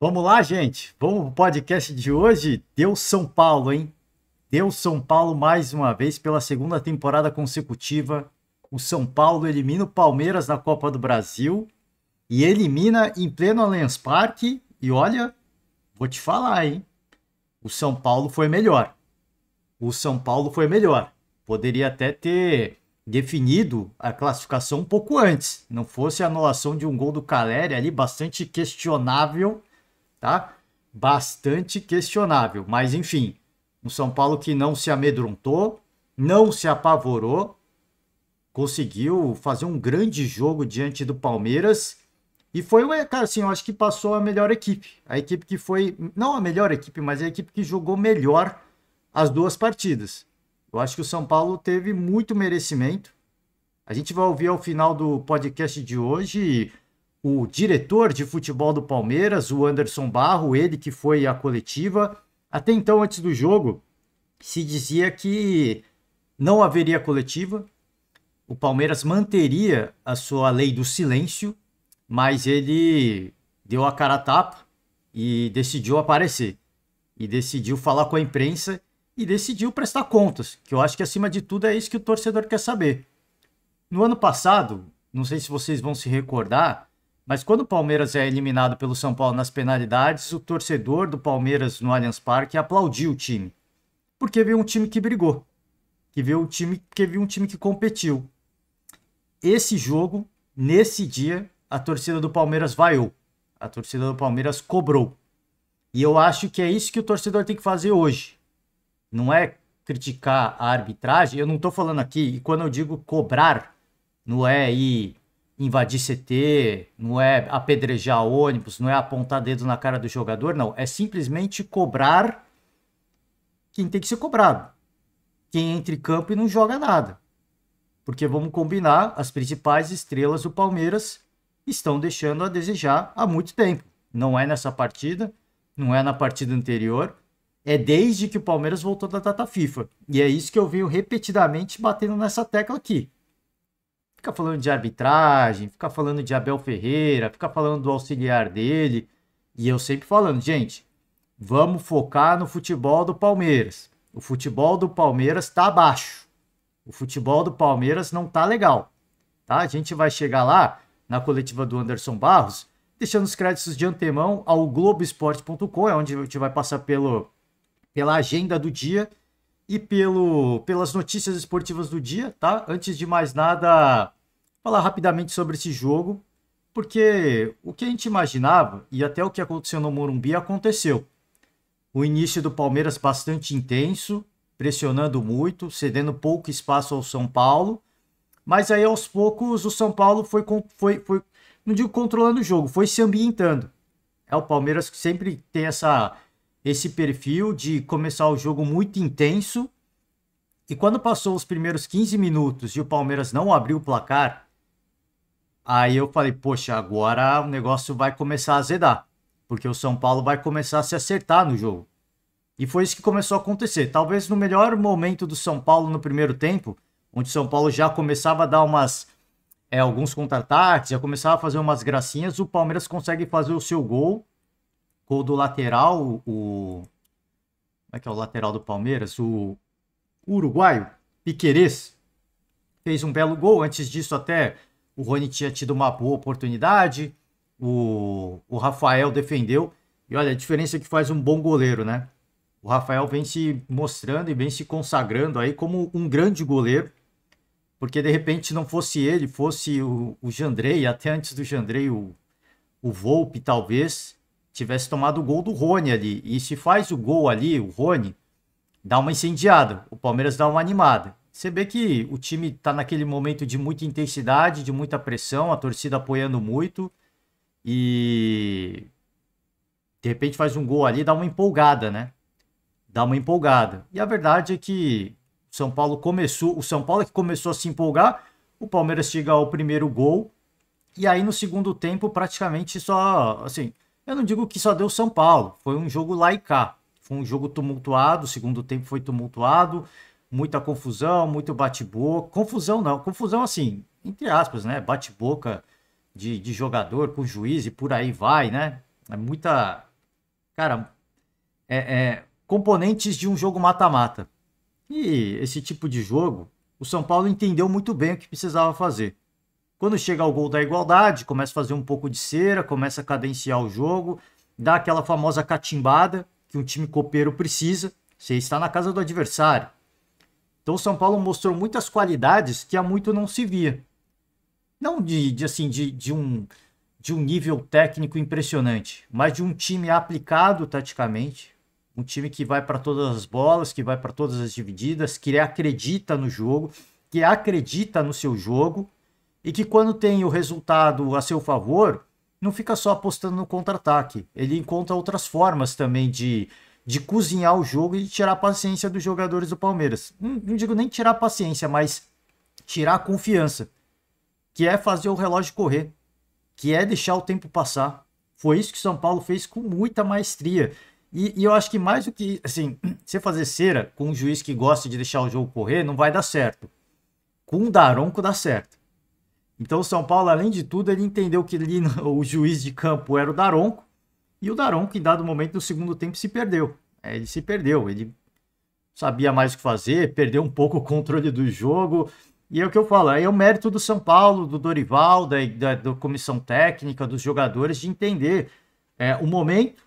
Vamos lá, gente. Vamos pro podcast de hoje. Deu São Paulo, hein? Deu São Paulo mais uma vez pela segunda temporada consecutiva. O São Paulo elimina o Palmeiras na Copa do Brasil e elimina em pleno Allianz Parque. E olha, vou te falar, hein? O São Paulo foi melhor. O São Paulo foi melhor. Poderia até ter definido a classificação um pouco antes. Não fosse a anulação de um gol do Caleri ali, bastante questionável, tá? Bastante questionável, mas enfim, um São Paulo que não se amedrontou, não se apavorou, conseguiu fazer um grande jogo diante do Palmeiras e foi, cara, assim, eu acho que passou a equipe que foi, não a melhor equipe, mas a equipe que jogou melhor as duas partidas. Eu acho que o São Paulo teve muito merecimento. A gente vai ouvir ao final do podcast de hoje o diretor de futebol do Palmeiras, o Anderson Barro, ele que foi à coletiva. Até então, antes do jogo, se dizia que não haveria coletiva, o Palmeiras manteria a sua lei do silêncio, mas ele deu a cara a tapa e decidiu aparecer. E decidiu falar com a imprensa e decidiu prestar contas, que eu acho que acima de tudo é isso que o torcedor quer saber. No ano passado, não sei se vocês vão se recordar, mas quando o Palmeiras é eliminado pelo São Paulo nas penalidades, o torcedor do Palmeiras no Allianz Parque aplaudiu o time. Porque viu um time que brigou, que viu um time que competiu. Esse jogo, nesse dia, a torcida do Palmeiras vaiou. A torcida do Palmeiras cobrou. E eu acho que é isso que o torcedor tem que fazer hoje. Não é criticar a arbitragem. Eu não estou falando aqui, e quando eu digo cobrar, não é ir invadir CT, não é apedrejar ônibus, não é apontar dedo na cara do jogador, não. É simplesmente cobrar quem tem que ser cobrado. Quem entra em campo e não joga nada. Porque vamos combinar, as principais estrelas do Palmeiras estão deixando a desejar há muito tempo. Não é nessa partida, não é na partida anterior, é desde que o Palmeiras voltou da data FIFA. E é isso que eu venho repetidamente batendo nessa tecla aqui. Fica falando de arbitragem, fica falando de Abel Ferreira, fica falando do auxiliar dele. E eu sempre falando, gente, vamos focar no futebol do Palmeiras. O futebol do Palmeiras tá abaixo. O futebol do Palmeiras não tá legal. Tá? A gente vai chegar lá na coletiva do Anderson Barros, deixando os créditos de antemão ao Globoesporte.com, é onde a gente vai passar pela agenda do dia e pelas notícias esportivas do dia, tá? Antes de mais nada, falar rapidamente sobre esse jogo, porque o que a gente imaginava e até o que aconteceu no Morumbi aconteceu. O início do Palmeiras bastante intenso, pressionando muito, cedendo pouco espaço ao São Paulo, mas aí aos poucos o São Paulo foi não digo controlando o jogo, foi se ambientando. É o Palmeiras que sempre tem esse perfil de começar o jogo muito intenso. E quando passou os primeiros 15 minutos e o Palmeiras não abriu o placar, aí eu falei, poxa, agora o negócio vai começar a azedar. Porque o São Paulo vai começar a se acertar no jogo. E foi isso que começou a acontecer. Talvez no melhor momento do São Paulo no primeiro tempo, onde o São Paulo já começava a dar alguns contra-ataques, já começava a fazer umas gracinhas, o Palmeiras consegue fazer o seu gol. Gol do lateral, como é que é o lateral do Palmeiras? O uruguaio, Piquerez, fez um belo gol. Antes disso até o Rony tinha tido uma boa oportunidade, o Rafael defendeu. E olha, a diferença é que faz um bom goleiro, né? O Rafael vem se mostrando e vem se consagrando aí como um grande goleiro, porque de repente não fosse ele, fosse o Jandrei, até antes do Jandrei o Volpi talvez tivesse tomado o gol do Rony ali. E se faz o gol ali, o Rony, dá uma incendiada. O Palmeiras dá uma animada. Você vê que o time tá naquele momento de muita intensidade, de muita pressão, a torcida apoiando muito. E de repente faz um gol ali, dá uma empolgada, né? Dá uma empolgada. E a verdade é que o São Paulo é que começou a se empolgar, o Palmeiras chega ao primeiro gol. E aí no segundo tempo praticamente só, assim, eu não digo que só deu São Paulo, foi um jogo lá e cá. Foi um jogo tumultuado, o segundo tempo foi tumultuado, muita confusão, muito bate-boca. Confusão não, confusão assim, entre aspas, né? Bate-boca de jogador com juiz e por aí vai, né? É muita, cara, componentes de um jogo mata-mata. E esse tipo de jogo, o São Paulo entendeu muito bem o que precisava fazer. Quando chega ao gol da igualdade, começa a fazer um pouco de cera, começa a cadenciar o jogo, dá aquela famosa catimbada que um time copeiro precisa. Você está na casa do adversário. Então o São Paulo mostrou muitas qualidades que há muito não se via. Não de um nível técnico impressionante, mas de um time aplicado taticamente, um time que vai para todas as bolas, que vai para todas as divididas, que acredita no jogo, que acredita no seu jogo e que quando tem o resultado a seu favor, não fica só apostando no contra-ataque. Ele encontra outras formas também de cozinhar o jogo e de tirar a paciência dos jogadores do Palmeiras. Não digo nem tirar a paciência, mas tirar a confiança, que é fazer o relógio correr, que é deixar o tempo passar. Foi isso que o São Paulo fez com muita maestria. E eu acho que mais do que, assim, você fazer cera com um juiz que gosta de deixar o jogo correr, não vai dar certo. Com o Daronco dá certo. Então o São Paulo, além de tudo, ele entendeu que ali, o juiz de campo era o Daronco, e o Daronco, em dado momento do segundo tempo, se perdeu. Ele se perdeu, ele sabia mais o que fazer, perdeu um pouco o controle do jogo. E é o que eu falo, aí é o mérito do São Paulo, do Dorival, da comissão técnica, dos jogadores, de entender o momento,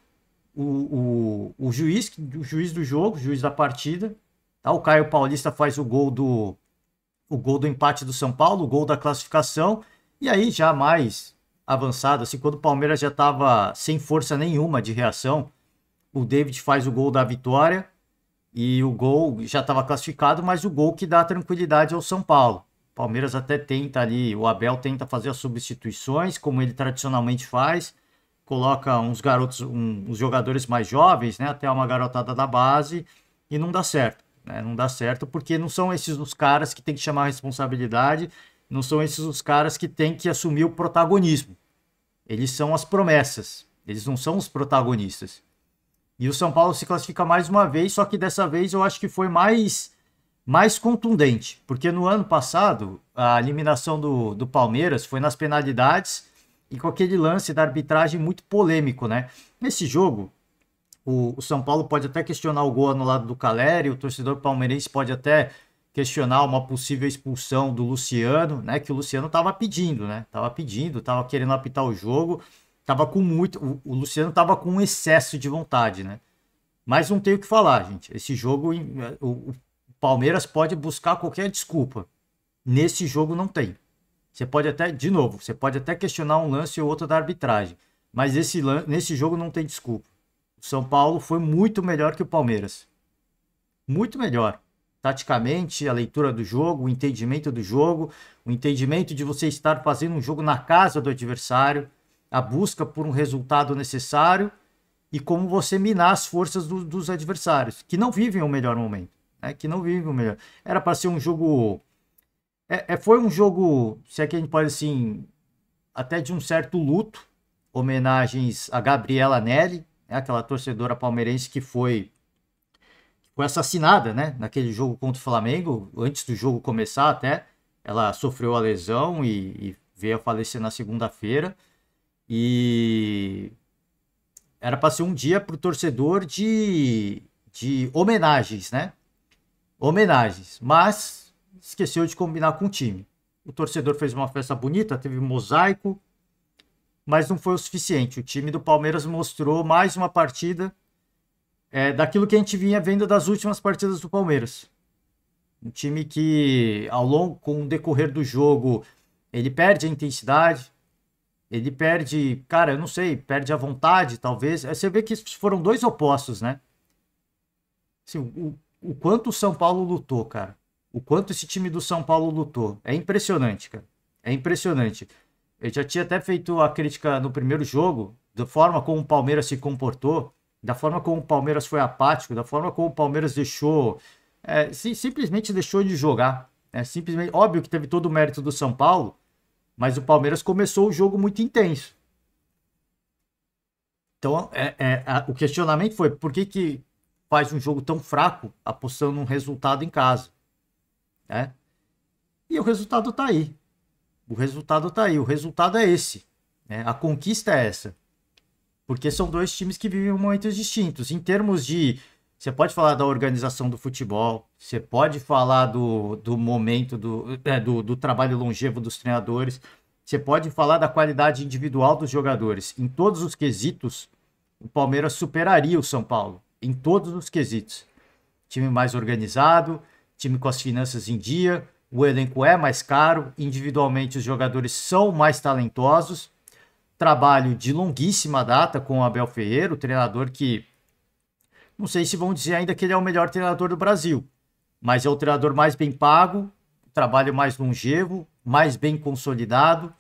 o juiz do jogo, o juiz da partida. Tá? O Caio Paulista faz o gol do empate do São Paulo, o gol da classificação, e aí já mais avançado, assim, quando o Palmeiras já estava sem força nenhuma de reação, o David faz o gol da vitória, e o gol já estava classificado, mas o gol que dá tranquilidade ao São Paulo. O Palmeiras até tenta ali, o Abel tenta fazer as substituições, como ele tradicionalmente faz, coloca uns garotos, uns jogadores mais jovens, né, até uma garotada da base, e não dá certo. Né? Não dá certo porque não são esses os caras que tem que chamar a responsabilidade, não são esses os caras que tem que assumir o protagonismo. Eles são as promessas, eles não são os protagonistas. E o São Paulo se classifica mais uma vez, só que dessa vez eu acho que foi mais contundente, porque no ano passado a eliminação do Palmeiras foi nas penalidades e com aquele lance da arbitragem muito polêmico, né? Nesse jogo, o São Paulo pode até questionar o gol anulado do Caleri, o torcedor palmeirense pode até questionar uma possível expulsão do Luciano, né? Que o Luciano estava pedindo, né? Tava querendo apitar o jogo, tava com muito. O Luciano tava com um excesso de vontade, né? Mas não tem o que falar, gente. Esse jogo, o Palmeiras pode buscar qualquer desculpa. Nesse jogo não tem. Você pode até, de novo, você pode até questionar um lance ou outro da arbitragem, mas nesse jogo não tem desculpa. O São Paulo foi muito melhor que o Palmeiras. Muito melhor. Taticamente, a leitura do jogo, o entendimento do jogo, o entendimento de você estar fazendo um jogo na casa do adversário, a busca por um resultado necessário e como você minar as forças dos adversários, que não vivem o melhor momento. Né? Que não vivem o melhor. Era para ser um jogo. Foi um jogo, se é que a gente pode assim, até de um certo luto, homenagens a Gabriela Nelly, né, aquela torcedora palmeirense que foi assassinada, né, naquele jogo contra o Flamengo, antes do jogo começar até, ela sofreu a lesão e veio a falecer na segunda-feira, e era para ser um dia para o torcedor de homenagens, né, homenagens, mas esqueceu de combinar com o time. O torcedor fez uma festa bonita, teve mosaico, mas não foi o suficiente. O time do Palmeiras mostrou mais uma partida daquilo que a gente vinha vendo das últimas partidas do Palmeiras. Um time que, com o decorrer do jogo, ele perde a intensidade, ele perde, cara, eu não sei, perde a vontade, talvez. Você vê que foram dois opostos, né? Assim, o quanto o São Paulo lutou, cara. O quanto esse time do São Paulo lutou. É impressionante, cara. É impressionante. Eu já tinha até feito a crítica no primeiro jogo, da forma como o Palmeiras se comportou, da forma como o Palmeiras foi apático, da forma como o Palmeiras deixou, simplesmente deixou de jogar. Simplesmente, óbvio que teve todo o mérito do São Paulo, mas o Palmeiras começou o jogo muito intenso. Então, o questionamento foi, por que faz um jogo tão fraco apostando num resultado em casa? Né? E o resultado tá aí. O resultado tá aí. O resultado é esse. Né? A conquista é essa. Porque são dois times que vivem momentos distintos. Em termos de. Você pode falar da organização do futebol, você pode falar do momento do trabalho longevo dos treinadores, você pode falar da qualidade individual dos jogadores. Em todos os quesitos, o Palmeiras superaria o São Paulo. Em todos os quesitos. Time mais organizado, time com as finanças em dia, o elenco é mais caro, individualmente os jogadores são mais talentosos. Trabalho de longuíssima data com o Abel Ferreira, o treinador que, não sei se vão dizer ainda que ele é o melhor treinador do Brasil, mas é o treinador mais bem pago, trabalho mais longevo, mais bem consolidado.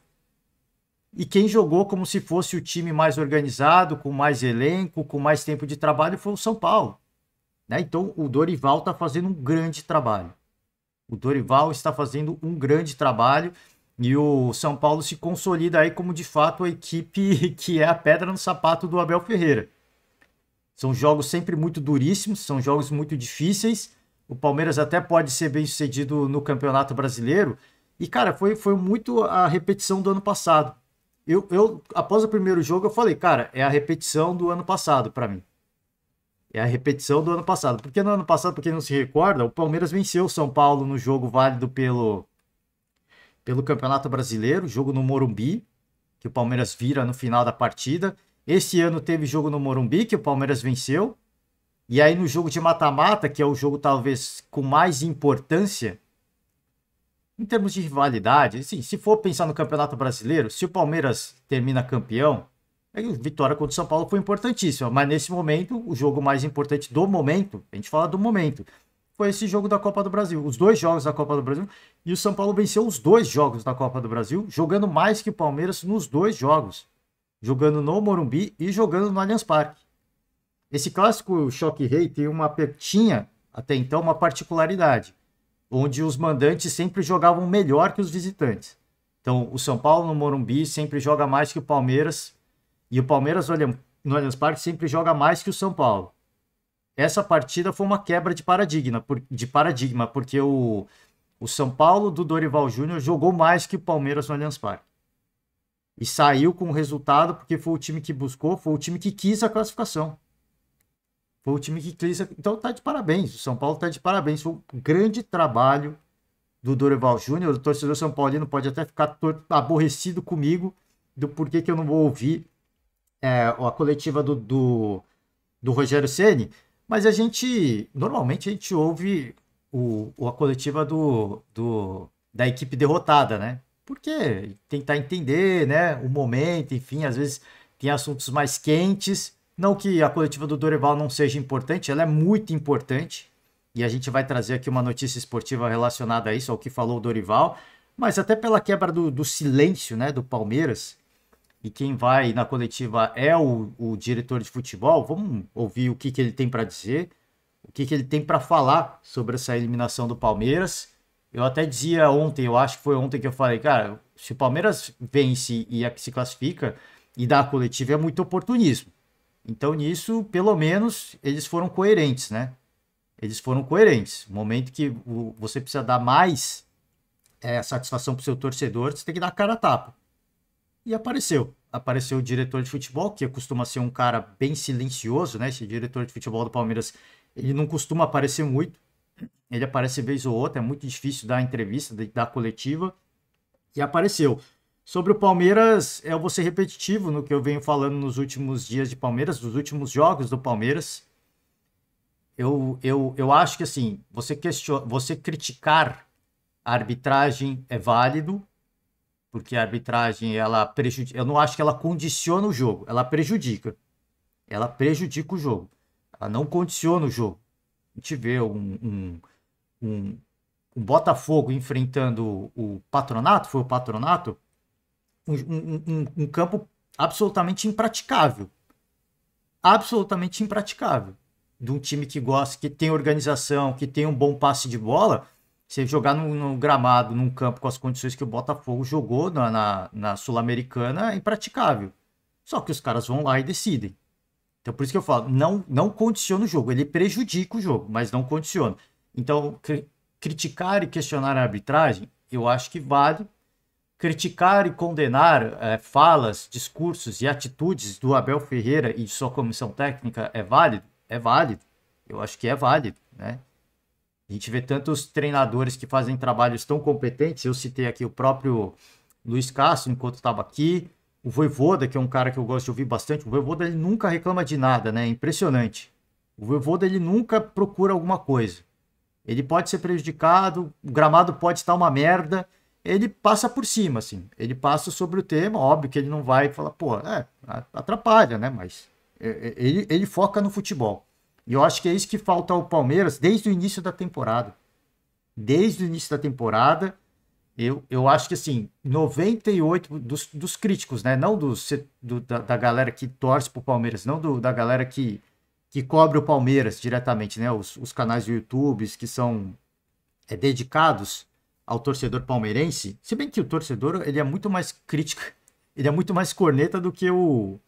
E quem jogou como se fosse o time mais organizado, com mais elenco, com mais tempo de trabalho, foi o São Paulo. Né? Então o Dorival está fazendo um grande trabalho. O Dorival está fazendo um grande trabalho e o São Paulo se consolida aí como de fato a equipe que é a pedra no sapato do Abel Ferreira. São jogos sempre muito duríssimos, são jogos muito difíceis. O Palmeiras até pode ser bem sucedido no Campeonato Brasileiro. E, cara, foi muito a repetição do ano passado. Após o primeiro jogo, eu falei, cara, é a repetição do ano passado para mim. É a repetição do ano passado. Porque no ano passado, para quem não se recorda, o Palmeiras venceu o São Paulo no jogo válido pelo Campeonato Brasileiro, jogo no Morumbi, que o Palmeiras vira no final da partida. Esse ano teve jogo no Morumbi, que o Palmeiras venceu. E aí no jogo de mata-mata, que é o jogo talvez com mais importância, em termos de rivalidade, assim, se for pensar no Campeonato Brasileiro, se o Palmeiras termina campeão, a vitória contra o São Paulo foi importantíssima. Mas nesse momento, o jogo mais importante do momento, a gente fala do momento, foi esse jogo da Copa do Brasil. Os dois jogos da Copa do Brasil. E o São Paulo venceu os dois jogos da Copa do Brasil, jogando mais que o Palmeiras nos dois jogos. Jogando no Morumbi e jogando no Allianz Parque. Esse clássico Choque Rei tinha até então uma particularidade, onde os mandantes sempre jogavam melhor que os visitantes. Então, o São Paulo no Morumbi sempre joga mais que o Palmeiras, e o Palmeiras no Allianz Parque sempre joga mais que o São Paulo. Essa partida foi uma quebra de paradigma, porque o São Paulo do Dorival Júnior jogou mais que o Palmeiras no Allianz Parque. E saiu com o resultado porque foi o time que buscou, foi o time que quis a classificação. Foi o time que quis. Então tá de parabéns. O São Paulo tá de parabéns. Foi um grande trabalho do Dorival Júnior. O torcedor São Paulino pode até ficar aborrecido comigo do porquê que eu não vou ouvir a coletiva do Rogério Ceni, mas normalmente a gente ouve a coletiva da equipe derrotada, né? Porque tentar entender, né, o momento, enfim, às vezes tem assuntos mais quentes. Não que a coletiva do Dorival não seja importante, ela é muito importante. E a gente vai trazer aqui uma notícia esportiva relacionada a isso, ao que falou o Dorival. Mas até pela quebra do silêncio, né, do Palmeiras. E quem vai na coletiva é o diretor de futebol. Vamos ouvir o que ele tem para dizer, o que ele tem para falar sobre essa eliminação do Palmeiras. Eu até dizia ontem, eu acho que foi ontem que eu falei, cara, se o Palmeiras vence e se classifica e dá a coletiva é muito oportunismo. Então nisso, pelo menos, eles foram coerentes, né? Eles foram coerentes. No momento que você precisa dar mais satisfação para o seu torcedor, você tem que dar a cara a tapa. E apareceu o diretor de futebol, que costuma ser um cara bem silencioso, né? Esse diretor de futebol do Palmeiras, ele não costuma aparecer muito. Ele aparece vez ou outra, é muito difícil dar entrevista, dar coletiva. E apareceu. Sobre o Palmeiras, eu vou ser repetitivo no que eu venho falando nos últimos dias de Palmeiras, dos últimos jogos do Palmeiras. Eu acho que assim, você criticar a arbitragem é válido, porque a arbitragem, ela prejudica. Eu não acho que ela condiciona o jogo, ela prejudica. Ela prejudica o jogo. Ela não condiciona o jogo. A gente vê um Botafogo enfrentando o Patronato, foi o Patronato, um campo absolutamente impraticável. Absolutamente impraticável. De um time que gosta, que tem organização, que tem um bom passe de bola, você jogar no gramado, num campo com as condições que o Botafogo jogou na Sul-Americana, é impraticável. Só que os caras vão lá e decidem. Então por isso que eu falo, não condiciona o jogo, ele prejudica o jogo, mas não condiciona. Então criticar e questionar a arbitragem, eu acho que vale. criticar e condenar falas, discursos e atitudes do Abel Ferreira e de sua comissão técnica é válido? É válido. Eu acho que é válido, né? A gente vê tantos treinadores que fazem trabalhos tão competentes. Eu citei aqui o próprio Luiz Castro, enquanto estava aqui. O Vojvoda, que é um cara que eu gosto de ouvir bastante. O Vojvoda, ele nunca reclama de nada, né? É impressionante. O Vojvoda, ele nunca procura alguma coisa. Ele pode ser prejudicado, o gramado pode estar uma merda. Ele passa por cima, assim. Ele passa sobre o tema. Óbvio que ele não vai falar, pô, atrapalha, né? Mas ele foca no futebol. E eu acho que é isso que falta ao Palmeiras desde o início da temporada. Desde o início da temporada, eu acho que assim, 98 dos críticos, né? Não da galera que torce pro Palmeiras, não da galera que cobre o Palmeiras diretamente, né? Os canais do YouTube que são dedicados ao torcedor palmeirense. Se bem que o torcedor ele é muito mais crítico, ele é muito mais corneta do que o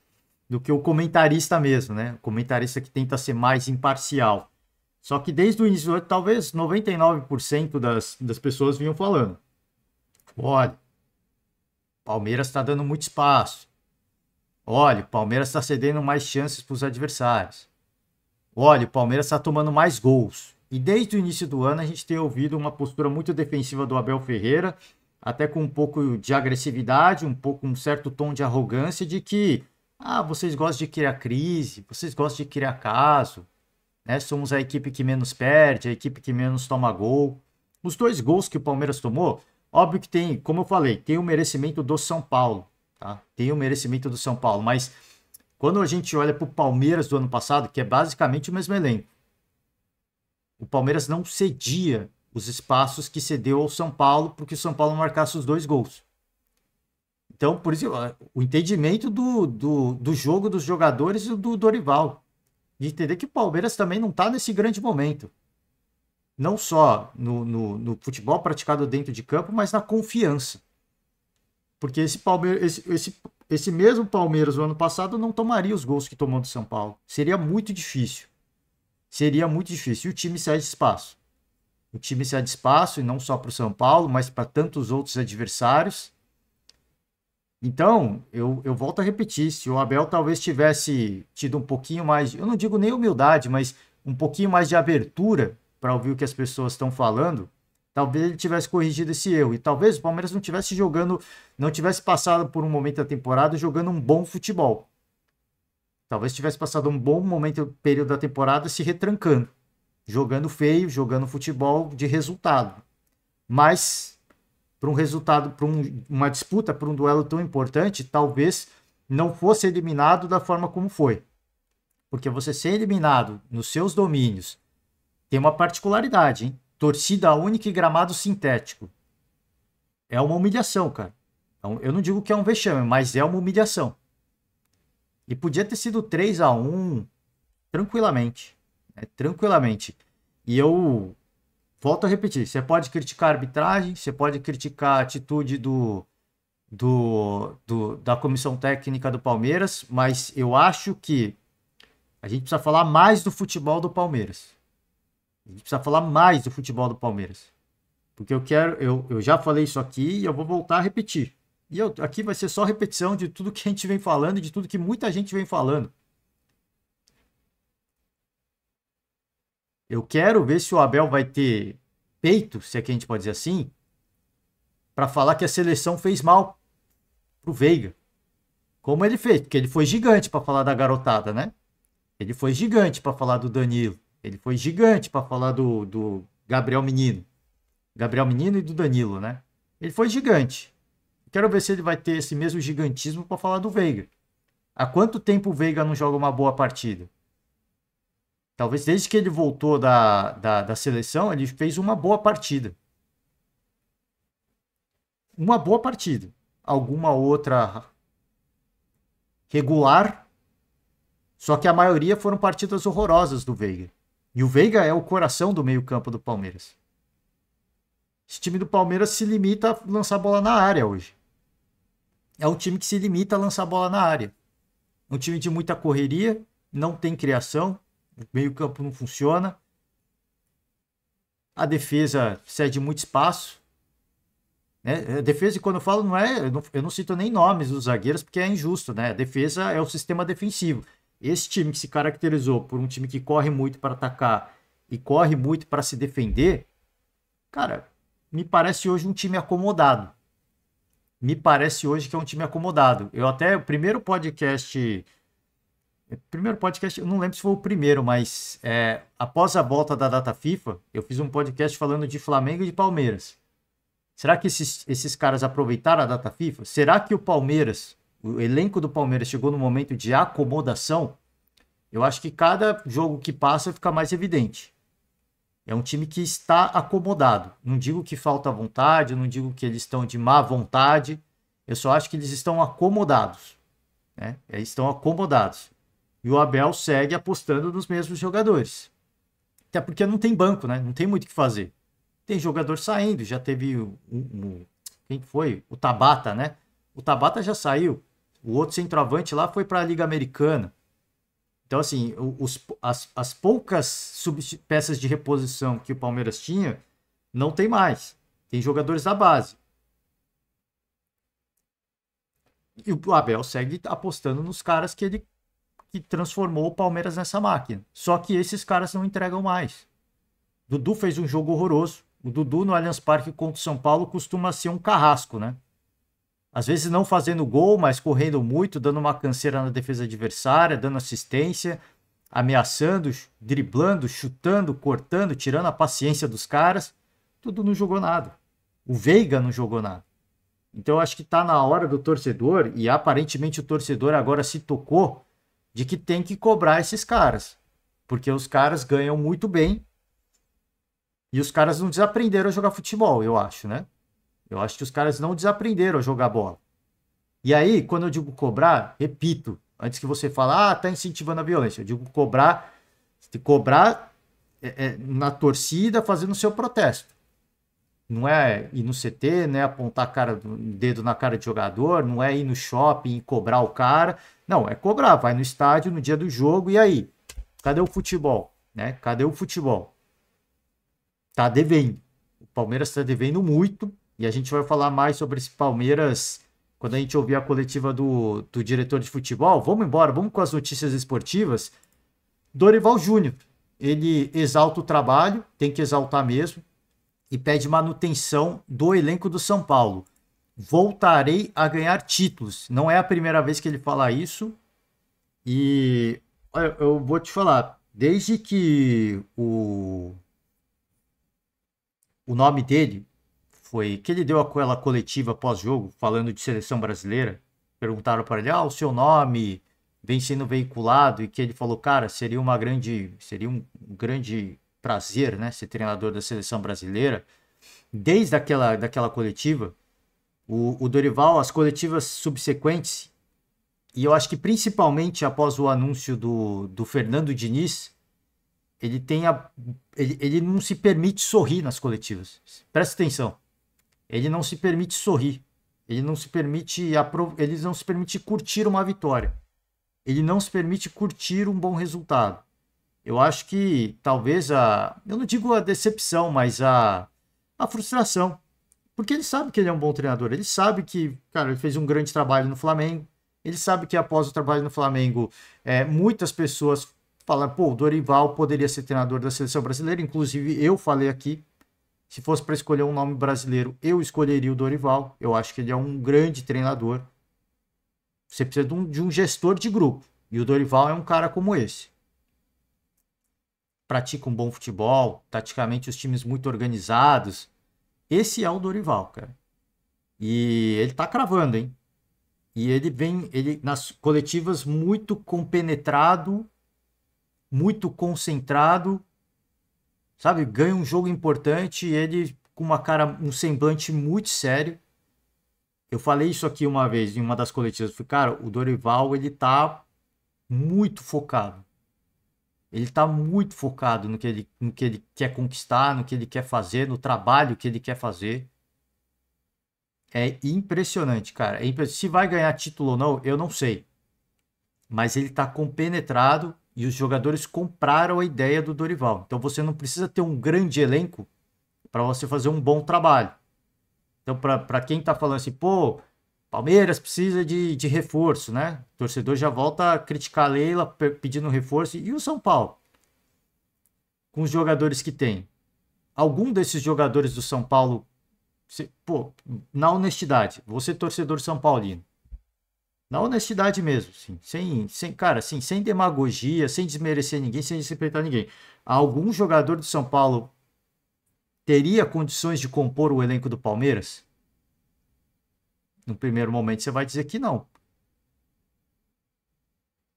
comentarista mesmo, né? O comentarista que tenta ser mais imparcial. Só que desde o início, talvez 99% das pessoas vinham falando: olha, Palmeiras está dando muito espaço. Olha, o Palmeiras está cedendo mais chances para os adversários. Olha, o Palmeiras está tomando mais gols. E desde o início do ano a gente tem ouvido uma postura muito defensiva do Abel Ferreira, até com um pouco de agressividade, um certo tom de arrogância de que vocês gostam de criar crise, vocês gostam de criar caso, né? Somos a equipe que menos perde, a equipe que menos toma gol. Os 2 gols que o Palmeiras tomou, óbvio que tem, como eu falei, tem o merecimento do São Paulo, tá? Tem o merecimento do São Paulo, mas quando a gente olha para o Palmeiras do ano passado, que é basicamente o mesmo elenco, o Palmeiras não cedia os espaços que cedeu ao São Paulo porque o São Paulo marcasse os 2 gols. Então, por isso, o entendimento do jogo dos jogadores e do Dorival. De entender que o Palmeiras também não está nesse grande momento. Não só no futebol praticado dentro de campo, mas na confiança. Porque esse mesmo Palmeiras do ano passado não tomaria os gols que tomou do São Paulo. Seria muito difícil. Seria muito difícil. E o time cede espaço. O time cede espaço, e não só para o São Paulo, mas para tantos outros adversários. Então, eu volto a repetir, se o Abel talvez tivesse tido um pouquinho mais, eu não digo nem humildade, mas um pouquinho mais de abertura para ouvir o que as pessoas estão falando, talvez ele tivesse corrigido esse erro. E talvez o Palmeiras não tivesse jogando, não tivesse passado por um momento da temporada jogando um bom futebol. Talvez tivesse passado um bom momento, período da temporada se retrancando, jogando feio, jogando futebol de resultado. Mas para um resultado, para uma disputa, para um duelo tão importante, talvez não fosse eliminado da forma como foi. Porque você ser eliminado nos seus domínios tem uma particularidade, hein? Torcida única e gramado sintético. É uma humilhação, cara. Então, eu não digo que é um vexame, mas é uma humilhação. E podia ter sido 3-1 tranquilamente. Né? Tranquilamente. E eu volto a repetir, você pode criticar a arbitragem, você pode criticar a atitude da comissão técnica do Palmeiras, mas eu acho que a gente precisa falar mais do futebol do Palmeiras. A gente precisa falar mais do futebol do Palmeiras. Porque eu já falei isso aqui e eu vou voltar a repetir. E aqui vai ser só repetição de tudo que a gente vem falando e de tudo que muita gente vem falando. Eu quero ver se o Abel vai ter peito, se é que a gente pode dizer assim, para falar que a seleção fez mal pro Veiga. Como ele fez, porque ele foi gigante para falar da garotada, né? Ele foi gigante para falar do Danilo. Ele foi gigante para falar do Gabriel Menino. Gabriel Menino e do Danilo, né? Ele foi gigante. Quero ver se ele vai ter esse mesmo gigantismo para falar do Veiga. Há quanto tempo o Veiga não joga uma boa partida? Talvez desde que ele voltou da seleção, ele fez uma boa partida. Uma boa partida. Alguma outra regular. Só que a maioria foram partidas horrorosas do Veiga. E o Veiga é o coração do meio-campo do Palmeiras. Esse time do Palmeiras se limita a lançar bola na área hoje. É um time que se limita a lançar bola na área. É um time de muita correria, não tem criação, o meio-campo não funciona. A defesa cede muito espaço. né? A defesa, e quando eu falo, não é, eu não cito nem nomes dos zagueiros, porque é injusto, né? A defesa é o sistema defensivo. Esse time que se caracterizou por um time que corre muito para atacar e corre muito para se defender, cara, me parece hoje um time acomodado. Me parece hoje que é um time acomodado. Eu até, o primeiro podcast, eu não lembro se foi o primeiro, mas após a volta da data FIFA, eu fiz um podcast falando de Flamengo e de Palmeiras. Será que esses caras aproveitaram a data FIFA? Será que o elenco do Palmeiras chegou no momento de acomodação? Eu acho que cada jogo que passa fica mais evidente. É um time que está acomodado. Não digo que falta vontade, não digo que eles estão de má vontade. Eu só acho que eles estão acomodados, né? Eles estão acomodados. E o Abel segue apostando nos mesmos jogadores. Até porque não tem banco, né? Não tem muito o que fazer. Tem jogador saindo, já teve quem foi? O Tabata, né? O Tabata já saiu. O outro centroavante lá foi para a Liga Americana. Então, assim, as poucas peças de reposição que o Palmeiras tinha, não tem mais. Tem jogadores da base. E o Abel segue apostando nos caras que transformou o Palmeiras nessa máquina. Só que esses caras não entregam mais. Dudu fez um jogo horroroso. O Dudu no Allianz Parque contra o São Paulo costuma ser um carrasco, né? Às vezes não fazendo gol, mas correndo muito, dando uma canseira na defesa adversária, dando assistência, ameaçando, driblando, chutando, cortando, tirando a paciência dos caras. Tudo não jogou nada. O Veiga não jogou nada. Então eu acho que está na hora do torcedor, e aparentemente o torcedor agora se tocou, de que tem que cobrar esses caras. Porque os caras ganham muito bem e os caras não desaprenderam a jogar futebol, eu acho, né? Eu acho que os caras não desaprenderam a jogar bola. E aí, quando eu digo cobrar, repito, antes que você fale, tá incentivando a violência. Eu digo cobrar na torcida fazendo o seu protesto. Não é ir no CT, não é apontar dedo na cara de jogador, não é ir no shopping e cobrar o cara. Não, é cobrar. Vai no estádio no dia do jogo e aí? Cadê o futebol? Né? Cadê o futebol? Tá devendo. O Palmeiras está devendo muito. E a gente vai falar mais sobre esse Palmeiras quando a gente ouvir a coletiva do diretor de futebol. Vamos embora, vamos com as notícias esportivas. Dorival Júnior, ele exalta o trabalho, tem que exaltar mesmo, e pede manutenção do elenco do São Paulo. Voltarei a ganhar títulos. Não é a primeira vez que ele fala isso. E eu vou te falar, desde que o nome dele foi que ele deu aquela coletiva pós-jogo falando de seleção brasileira. Perguntaram para ele: o seu nome vem sendo veiculado, e que ele falou: cara, seria um grande prazer, né, ser treinador da seleção brasileira. Desde daquela coletiva, o Dorival, as coletivas subsequentes, e eu acho que principalmente após o anúncio do Fernando Diniz, ele não se permite sorrir nas coletivas. Presta atenção. Ele não se permite sorrir. Ele não se permite curtir uma vitória. Ele não se permite curtir um bom resultado. Eu acho que talvez eu não digo a decepção, mas a frustração. Porque ele sabe que ele é um bom treinador. Ele sabe que, cara, ele fez um grande trabalho no Flamengo. Ele sabe que após o trabalho no Flamengo, muitas pessoas falam: pô, o Dorival poderia ser treinador da seleção brasileira. Inclusive, eu falei aqui, se fosse para escolher um nome brasileiro, eu escolheria o Dorival. Eu acho que ele é um grande treinador. Você precisa de um gestor de grupo. E o Dorival é um cara como esse. Pratica um bom futebol, taticamente os times muito organizados. Esse é o Dorival, cara. E ele tá cravando, hein? E ele nas coletivas muito compenetrado, muito concentrado, sabe? Ganha um jogo importante e ele com um semblante muito sério. Eu falei isso aqui uma vez em uma das coletivas. Eu falei: cara, o Dorival, ele tá muito focado. Ele tá muito focado no que ele quer conquistar, no que ele quer fazer, no trabalho que ele quer fazer. É impressionante, cara. Se vai ganhar título ou não, eu não sei. Mas ele tá compenetrado e os jogadores compraram a ideia do Dorival. Então você não precisa ter um grande elenco para você fazer um bom trabalho. Então, para quem tá falando assim, pô, Palmeiras precisa de reforço, né? O torcedor já volta a criticar a Leila pedindo reforço. E o São Paulo? Com os jogadores que tem. Algum desses jogadores do São Paulo, pô, na honestidade, você torcedor São Paulino, na honestidade mesmo, assim, cara, assim, sem demagogia, sem desmerecer ninguém, sem desrespeitar ninguém. Algum jogador do São Paulo teria condições de compor o elenco do Palmeiras? No primeiro momento você vai dizer que não.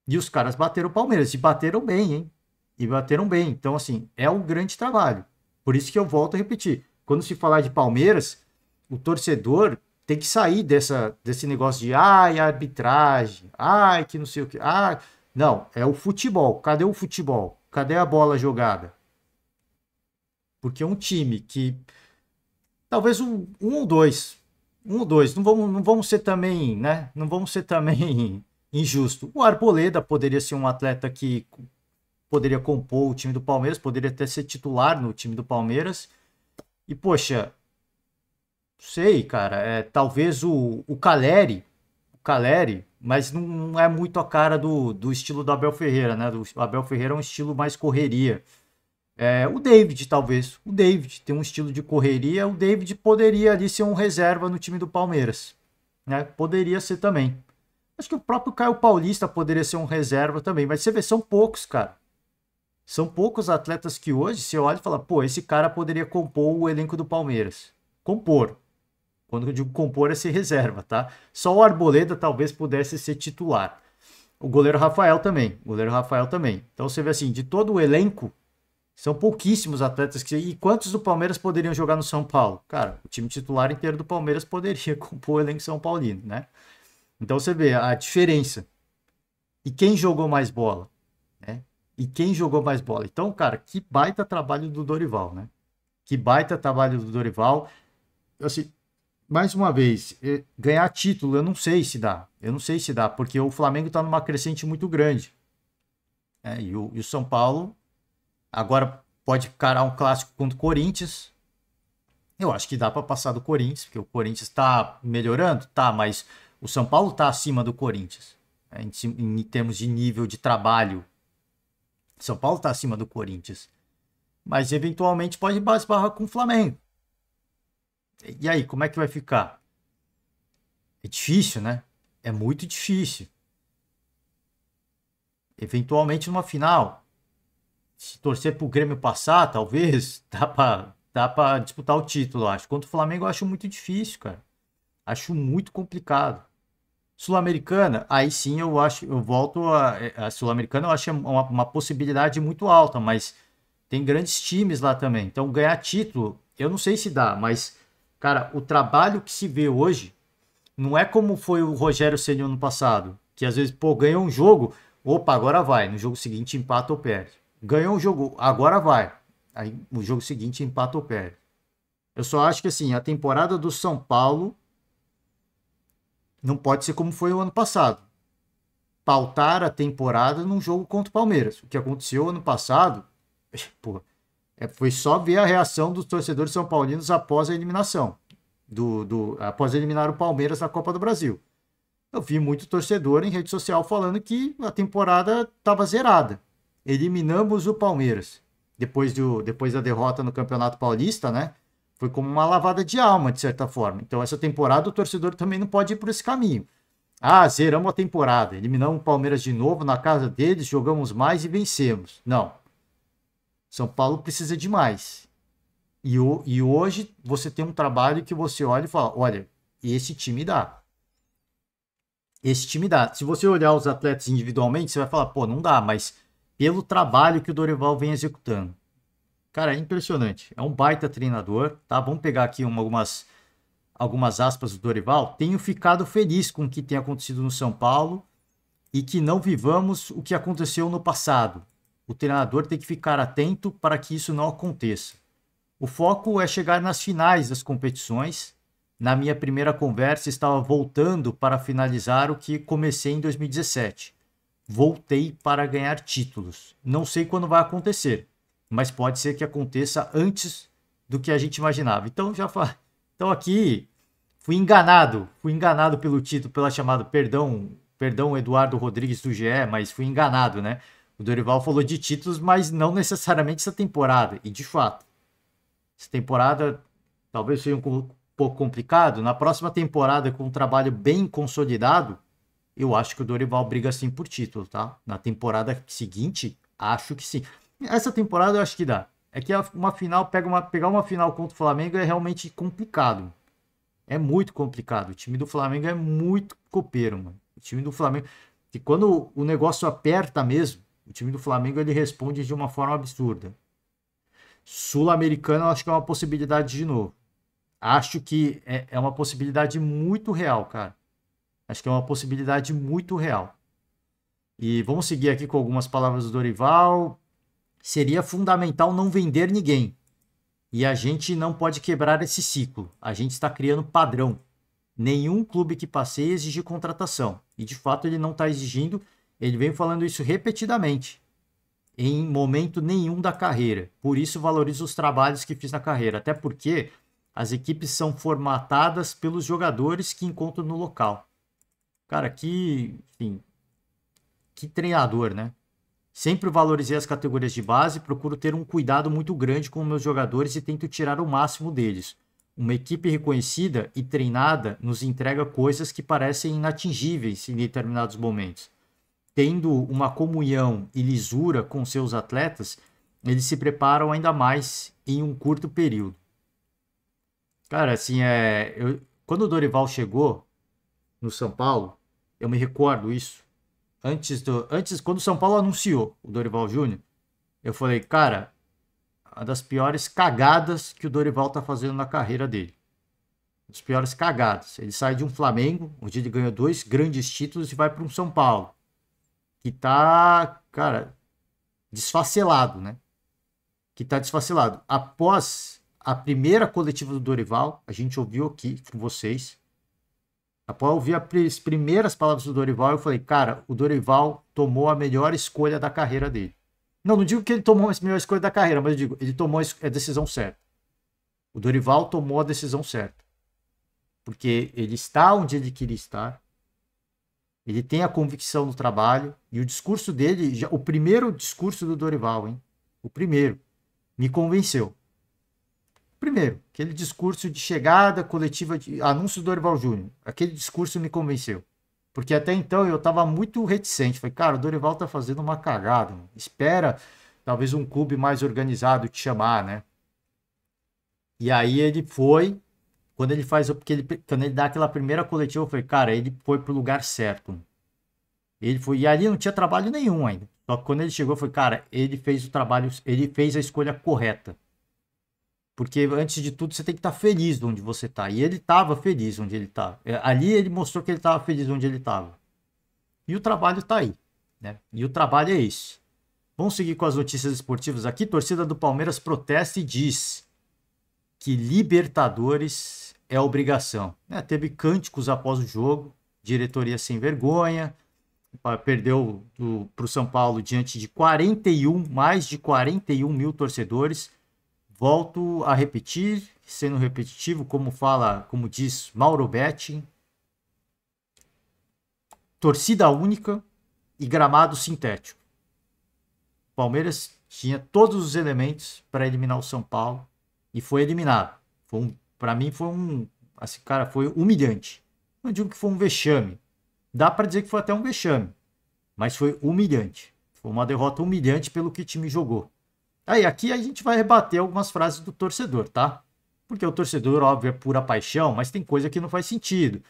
E os caras bateram o Palmeiras, e bateram bem, hein? E bateram bem. Então, assim, é um grande trabalho. Por isso que eu volto a repetir. Quando se falar de Palmeiras, o torcedor tem que sair desse negócio de ai, arbitragem, ai, que não sei o que. Ah, não, é o futebol. Cadê o futebol? Cadê a bola jogada? Porque um time que talvez um ou dois. Um ou dois. Não vamos ser também, né? Não vamos ser também injusto. O Arboleda poderia ser um atleta que poderia compor o time do Palmeiras, poderia até ser titular no time do Palmeiras. E, poxa, sei, cara, talvez o Caleri, mas não é muito a cara do estilo do Abel Ferreira, né? O Abel Ferreira é um estilo mais correria. O David, talvez. O David tem um estilo de correria. O David poderia ali ser um reserva no time do Palmeiras, né? Poderia ser também. Acho que o próprio Caio Paulista poderia ser um reserva também. Mas você vê, são poucos, cara. São poucos atletas que hoje você olha e fala, pô, esse cara poderia compor o elenco do Palmeiras. Compor. Quando eu digo compor é ser reserva, tá? Só o Arboleda talvez pudesse ser titular. O goleiro Rafael também. O goleiro Rafael também. Então você vê assim, de todo o elenco, são pouquíssimos atletas que. E quantos do Palmeiras poderiam jogar no São Paulo? Cara, o time titular inteiro do Palmeiras poderia compor o elenco São Paulino, né? Então você vê a diferença. E quem jogou mais bola? Né? E quem jogou mais bola? Então, cara, que baita trabalho do Dorival, né? Que baita trabalho do Dorival. Assim, mais uma vez, ganhar título, eu não sei se dá. Eu não sei se dá, porque o Flamengo está numa crescente muito grande. E o São Paulo agora pode encarar um clássico contra o Corinthians. Eu acho que dá para passar do Corinthians, porque o Corinthians está melhorando, tá, mas o São Paulo está acima do Corinthians. Em termos de nível de trabalho, São Paulo está acima do Corinthians. Mas eventualmente pode esbarrar com o Flamengo. E aí, como é que vai ficar? É difícil, né? É muito difícil. Eventualmente numa final, se torcer pro Grêmio passar, talvez, dá pra disputar o título, eu acho. Contra o Flamengo eu acho muito difícil, cara. Acho muito complicado. Sul-Americana, aí sim eu volto a Sul-Americana, eu acho uma possibilidade muito alta, mas tem grandes times lá também. Então ganhar título, eu não sei se dá, mas, cara, o trabalho que se vê hoje não é como foi o Rogério Ceni ano passado, que às vezes, pô, ganhou um jogo, opa, agora vai. No jogo seguinte empata ou perde. Ganhou um jogo, agora vai. Aí no jogo seguinte empata ou perde. Eu só acho que assim, a temporada do São Paulo não pode ser como foi o ano passado. Pautar a temporada num jogo contra o Palmeiras. O que aconteceu ano passado, pô, foi só ver a reação dos torcedores são paulinos após a eliminação. Após eliminar o Palmeiras na Copa do Brasil. Eu vi muito torcedor em rede social falando que a temporada estava zerada. Eliminamos o Palmeiras. Depois da derrota no Campeonato Paulista, né? Foi como uma lavada de alma, de certa forma. Então, essa temporada, o torcedor também não pode ir por esse caminho. Ah, zeramos a temporada. Eliminamos o Palmeiras de novo na casa deles, jogamos mais e vencemos. Não. São Paulo precisa de mais. E hoje você tem um trabalho que você olha e fala, olha, esse time dá. Esse time dá. Se você olhar os atletas individualmente, você vai falar, pô, não dá, mas pelo trabalho que o Dorival vem executando. Cara, é impressionante. É um baita treinador, tá? Vamos pegar aqui algumas aspas do Dorival. Tenho ficado feliz com o que tem acontecido no São Paulo e que não vivamos o que aconteceu no passado. O treinador tem que ficar atento para que isso não aconteça. O foco é chegar nas finais das competições. Na minha primeira conversa, estava voltando para finalizar o que comecei em 2017. Voltei para ganhar títulos. Não sei quando vai acontecer, mas pode ser que aconteça antes do que a gente imaginava. Então, aqui, Fui enganado pelo título, pela chamada, perdão, Eduardo Rodrigues do GE, mas fui enganado, né? O Dorival falou de títulos, mas não necessariamente essa temporada. E de fato, essa temporada talvez seja um pouco complicado. Na próxima temporada, com um trabalho bem consolidado, eu acho que o Dorival briga sim por título, tá? Na temporada seguinte, acho que sim. Essa temporada eu acho que dá. É que uma final, pegar uma final contra o Flamengo é realmente complicado. É muito complicado. O time do Flamengo é muito copeiro, mano. O time do Flamengo. E quando o negócio aperta mesmo, o time do Flamengo ele responde de uma forma absurda. Sul-Americano, eu acho que é uma possibilidade de novo. Acho que é uma possibilidade muito real, cara. Acho que é uma possibilidade muito real. E vamos seguir aqui com algumas palavras do Dorival. Seria fundamental não vender ninguém. E a gente não pode quebrar esse ciclo. A gente está criando padrão. Nenhum clube que passeia exige contratação. E de fato ele não está exigindo. Ele vem falando isso repetidamente. Em momento nenhum da carreira. Por isso valorizo os trabalhos que fiz na carreira. Até porque as equipes são formatadas pelos jogadores que encontro no local. Cara, enfim, que treinador, né? Sempre valorizei as categorias de base, procuro ter um cuidado muito grande com meus jogadores e tento tirar o máximo deles. Uma equipe reconhecida e treinada nos entrega coisas que parecem inatingíveis em determinados momentos. Tendo uma comunhão e lisura com seus atletas, eles se preparam ainda mais em um curto período. Cara, assim, quando o Dorival chegou no São Paulo, eu me recordo isso. Quando o São Paulo anunciou o Dorival Júnior, eu falei, cara, uma das piores cagadas que o Dorival tá fazendo na carreira dele. Uma das piores cagadas. Ele sai de um Flamengo, onde ele ganhou 2 grandes títulos, e vai para um São Paulo, que tá, cara, desfacelado, né? Que tá desfacelado. Após a primeira coletiva do Dorival, a gente ouviu aqui com vocês. Após ouvir as primeiras palavras do Dorival, eu falei, cara, o Dorival tomou a melhor escolha da carreira dele. Não digo que ele tomou a melhor escolha da carreira, mas eu digo, ele tomou a decisão certa. O Dorival tomou a decisão certa. Porque ele está onde ele queria estar. Ele tem a convicção no trabalho. E o discurso dele, o primeiro discurso do Dorival, hein? O primeiro, me convenceu. Primeiro, aquele discurso de chegada coletiva, de anúncio do Dorival Júnior. Aquele discurso me convenceu. Porque até então eu estava muito reticente. Falei, cara, o Dorival tá fazendo uma cagada. Mano. Espera talvez um clube mais organizado te chamar, né? E aí ele foi, quando ele quando ele dá aquela primeira coletiva, eu falei, cara, ele foi pro lugar certo. Mano. Ele foi, e ali não tinha trabalho nenhum ainda. Só que quando ele chegou, eu falei, cara, ele fez o trabalho, ele fez a escolha correta. Porque, antes de tudo, você tem que estar feliz de onde você está. E ele estava feliz onde ele estava. Ali ele mostrou que ele estava feliz onde ele estava. E o trabalho está aí. Né? E o trabalho é esse. Vamos seguir com as notícias esportivas aqui. Torcida do Palmeiras protesta e diz que Libertadores é obrigação. Né? Teve cânticos após o jogo. Diretoria sem vergonha. Perdeu para o São Paulo diante de mais de 41 mil torcedores. Volto a repetir, sendo repetitivo, como diz Mauro Betti, torcida única e gramado sintético. O Palmeiras tinha todos os elementos para eliminar o São Paulo e foi eliminado. Para mim assim, cara, foi humilhante. Não digo que foi um vexame. Dá para dizer que foi até um vexame, mas foi humilhante. Foi uma derrota humilhante pelo que o time jogou. Aí, aqui a gente vai rebater algumas frases do torcedor, tá? Porque o torcedor, óbvio, é pura paixão, mas tem coisa que não faz sentido.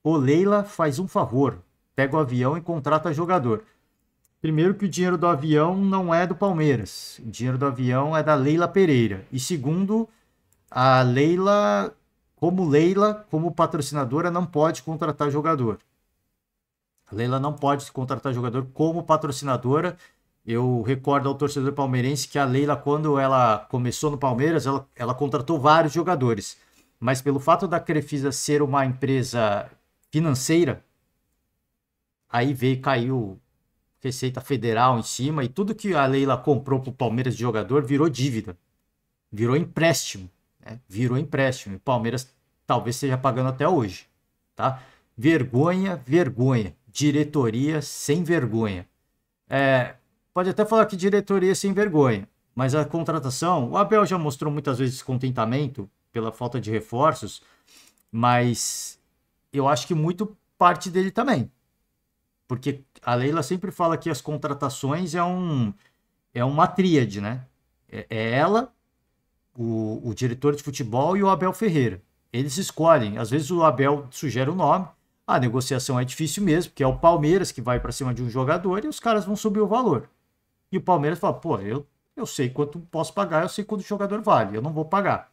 O Leila faz um favor, pega o avião e contrata jogador. Primeiro que o dinheiro do avião não é do Palmeiras. O dinheiro do avião é da Leila Pereira. E segundo, a Leila, como patrocinadora, não pode contratar jogador. A Leila não pode contratar jogador como patrocinadora. Eu recordo ao torcedor palmeirense que a Leila, quando ela começou no Palmeiras, ela contratou vários jogadores. Mas pelo fato da Crefisa ser uma empresa financeira, aí caiu Receita Federal em cima e tudo que a Leila comprou para o Palmeiras de jogador virou dívida. Virou empréstimo. Né? Virou empréstimo. O Palmeiras talvez esteja pagando até hoje, tá? Vergonha, vergonha. Diretoria sem vergonha. Pode até falar que diretoria sem vergonha, mas a contratação, o Abel já mostrou muitas vezes descontentamento pela falta de reforços, mas eu acho que muito parte dele também. Porque a Leila sempre fala que as contratações é uma tríade, né? É ela, o diretor de futebol e o Abel Ferreira. Eles escolhem. Às vezes o Abel sugere o nome. A negociação é difícil mesmo, porque é o Palmeiras que vai para cima de um jogador e os caras vão subir o valor. E o Palmeiras fala, pô, eu sei quanto posso pagar, eu sei quanto o jogador vale, eu não vou pagar.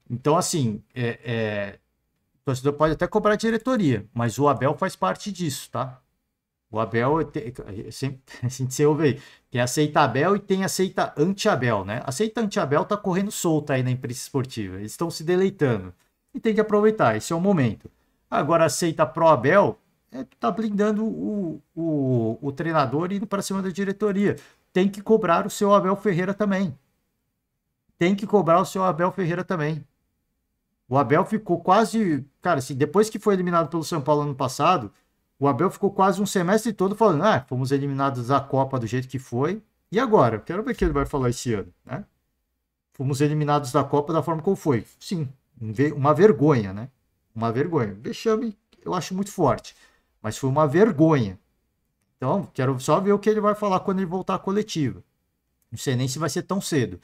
Então, assim, o torcedor pode até cobrar a diretoria, mas o Abel faz parte disso, tá? O Abel, sempre, assim, você ouve aí, tem aceita Abel e tem aceita anti-Abel, né? Aceita anti-Abel tá correndo solta aí na imprensa esportiva, eles estão se deleitando. E tem que aproveitar, esse é o momento. Agora, aceita pró-Abel, tá blindando o treinador e indo para cima da diretoria. Tem que cobrar o seu Abel Ferreira também. Tem que cobrar o seu Abel Ferreira também. O Abel ficou quase... Cara, assim, depois que foi eliminado pelo São Paulo ano passado, o Abel ficou quase um semestre todo falando, fomos eliminados da Copa do jeito que foi. E agora? Quero ver o que ele vai falar esse ano, né? Fomos eliminados da Copa da forma como foi. Sim, uma vergonha, né? Uma vergonha. Vexame, eu acho muito forte. Mas foi uma vergonha. Então, quero só ver o que ele vai falar quando ele voltar à coletiva. Não sei nem se vai ser tão cedo.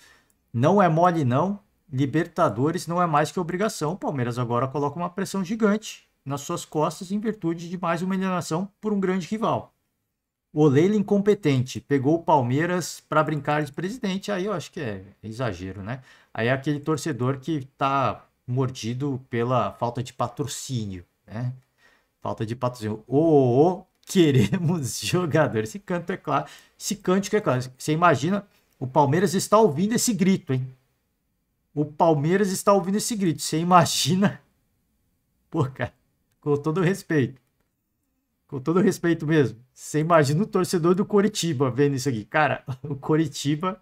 Não é mole, não. Libertadores não é mais que obrigação. O Palmeiras agora coloca uma pressão gigante nas suas costas em virtude de mais uma eliminação por um grande rival. O Leila incompetente pegou o Palmeiras para brincar de presidente. Aí eu acho que é exagero, né? Aí é aquele torcedor que tá mordido pela falta de patrocínio, né? Falta de patrocínio. Queremos jogadores. Esse canto é claro. Esse cântico é claro. Você imagina, o Palmeiras está ouvindo esse grito, hein? O Palmeiras está ouvindo esse grito. Você imagina... Pô, cara, com todo respeito. Com todo respeito mesmo. Você imagina o torcedor do Coritiba vendo isso aqui. Cara, o Coritiba...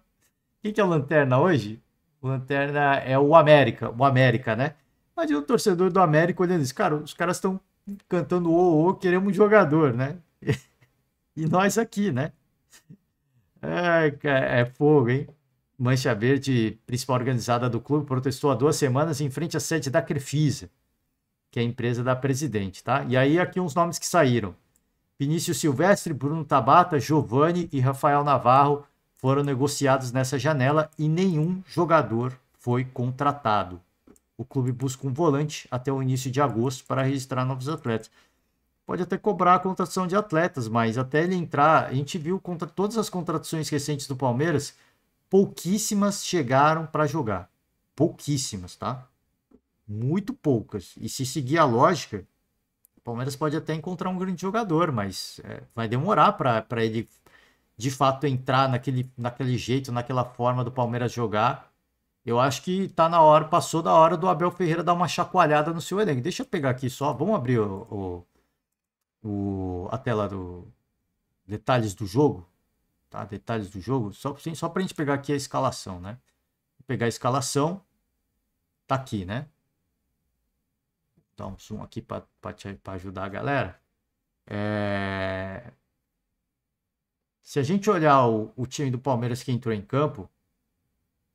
Quem que é o Lanterna hoje? O Lanterna é o América. O América, né? Imagina o torcedor do América olhando isso. Cara, os caras estão cantando queremos um jogador, né? E nós aqui, né? É fogo, hein? Mancha Verde, principal organizada do clube, protestou há 2 semanas em frente à sede da Crefisa, que é a empresa da presidente, tá? E aí aqui uns nomes que saíram. Vinícius Silvestre, Bruno Tabata, Giovani e Rafael Navarro foram negociados nessa janela e nenhum jogador foi contratado. O clube busca um volante até o início de agosto para registrar novos atletas. Pode até cobrar a contratação de atletas, mas até ele entrar, a gente viu contra todas as contratações recentes do Palmeiras, pouquíssimas chegaram para jogar. Pouquíssimas, tá? Muito poucas. E se seguir a lógica, o Palmeiras pode até encontrar um grande jogador, mas vai demorar para ele de fato entrar naquele jeito, naquela forma do Palmeiras jogar. Eu acho que tá na hora, passou da hora do Abel Ferreira dar uma chacoalhada no seu elenco. Deixa eu pegar aqui só, vamos abrir a tela do detalhes do jogo, tá? Detalhes do jogo, só pra gente pegar aqui a escalação, né? Vou pegar a escalação, tá aqui, né? Dá um zoom aqui para ajudar a galera. Se a gente olhar o time do Palmeiras que entrou em campo,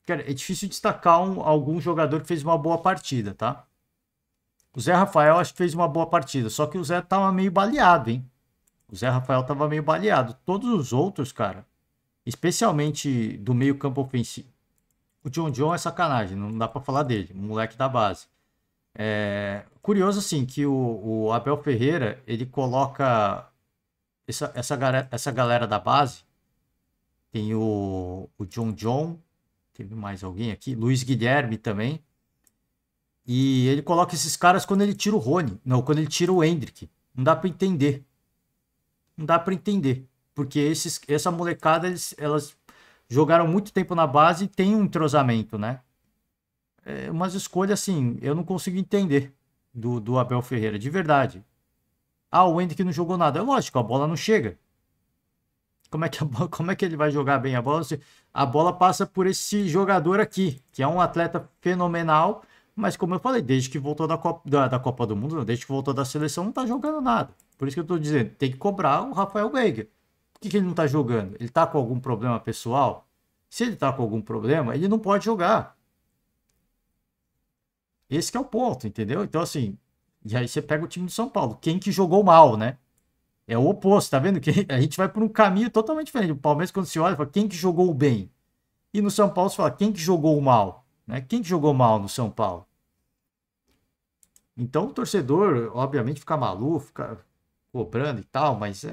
cara, é difícil destacar algum jogador que fez uma boa partida, tá? O Zé Rafael acho que fez uma boa partida, só que o Zé tava meio baleado, hein? O Zé Rafael tava meio baleado. Todos os outros, cara, especialmente do meio campo ofensivo. O John é sacanagem, não dá pra falar dele, um moleque da base. Curioso, assim, que o Abel Ferreira, ele coloca essa galera da base. Tem o John, teve mais alguém aqui, Luiz Guilherme também. E ele coloca esses caras quando ele tira o Rony. Não, quando ele tira o Endrick. Não dá pra entender. Não dá pra entender. Porque essa molecada, elas jogaram muito tempo na base e tem um entrosamento, né? É umas escolhas assim, eu não consigo entender do Abel Ferreira, de verdade. O Endrick não jogou nada. É lógico, a bola não chega. Como é que ele vai jogar bem a bola? A bola passa por esse jogador aqui, que é um atleta fenomenal, Mas como eu falei, desde que voltou da Copa do Mundo, não, desde que voltou da seleção, não tá jogando nada. Por isso que eu tô dizendo, tem que cobrar o Rafael Veiga. Por que ele não tá jogando? Ele tá com algum problema pessoal? Se ele tá com algum problema, ele não pode jogar. Esse que é o ponto, entendeu? Então, assim, e aí você pega o time do São Paulo. Quem que jogou mal, né? É o oposto, tá vendo? Que a gente vai por um caminho totalmente diferente. O Palmeiras, quando se olha, fala quem que jogou bem. E no São Paulo, você fala quem que jogou mal. Né? Quem que jogou mal no São Paulo? Então, o torcedor, obviamente, fica maluco, fica cobrando e tal, mas eu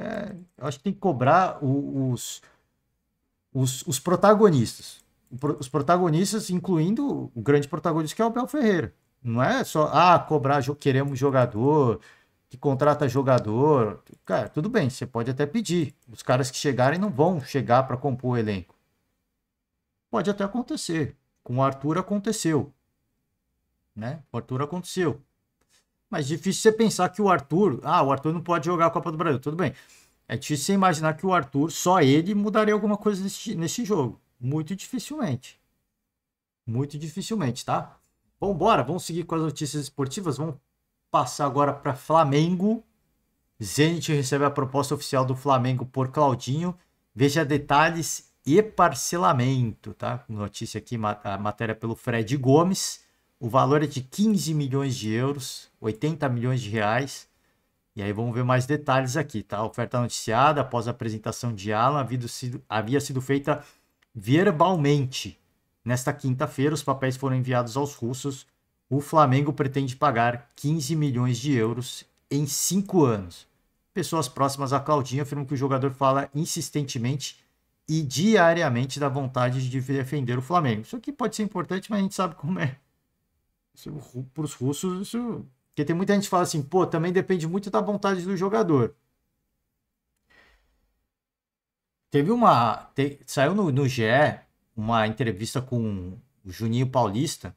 acho que tem que cobrar os protagonistas. Os protagonistas, incluindo o grande protagonista que é o Abel Ferreira. Não é só, cobrar, queremos jogador, que contrata jogador. Cara, tudo bem, você pode até pedir. Os caras que chegarem não vão chegar para compor o elenco. Pode até acontecer. Com o Arthur aconteceu. Né? O Arthur aconteceu. Mas difícil você pensar que o Arthur não pode jogar a Copa do Brasil. Tudo bem. É difícil você imaginar que o Arthur, só ele, mudaria alguma coisa nesse jogo. Muito dificilmente. Muito dificilmente, tá? Vamos embora, vamos seguir com as notícias esportivas. Vamos passar agora para Flamengo. Zenit recebe a proposta oficial do Flamengo por Claudinho. Veja detalhes e parcelamento, tá? Notícia aqui, a matéria pelo Fred Gomes. O valor é de 15 milhões de euros, 80 milhões de reais. E aí vamos ver mais detalhes aqui, tá? A oferta noticiada após a apresentação de Alan havia sido feita verbalmente. Nesta quinta-feira, os papéis foram enviados aos russos. O Flamengo pretende pagar 15 milhões de euros em 5 anos. Pessoas próximas a Claudinho afirmam que o jogador fala insistentemente e diariamente da vontade de defender o Flamengo. Isso aqui pode ser importante, mas a gente sabe como é. Para os russos, isso... Porque tem muita gente que fala assim, pô, também depende muito da vontade do jogador. Saiu no GE uma entrevista com o Juninho Paulista,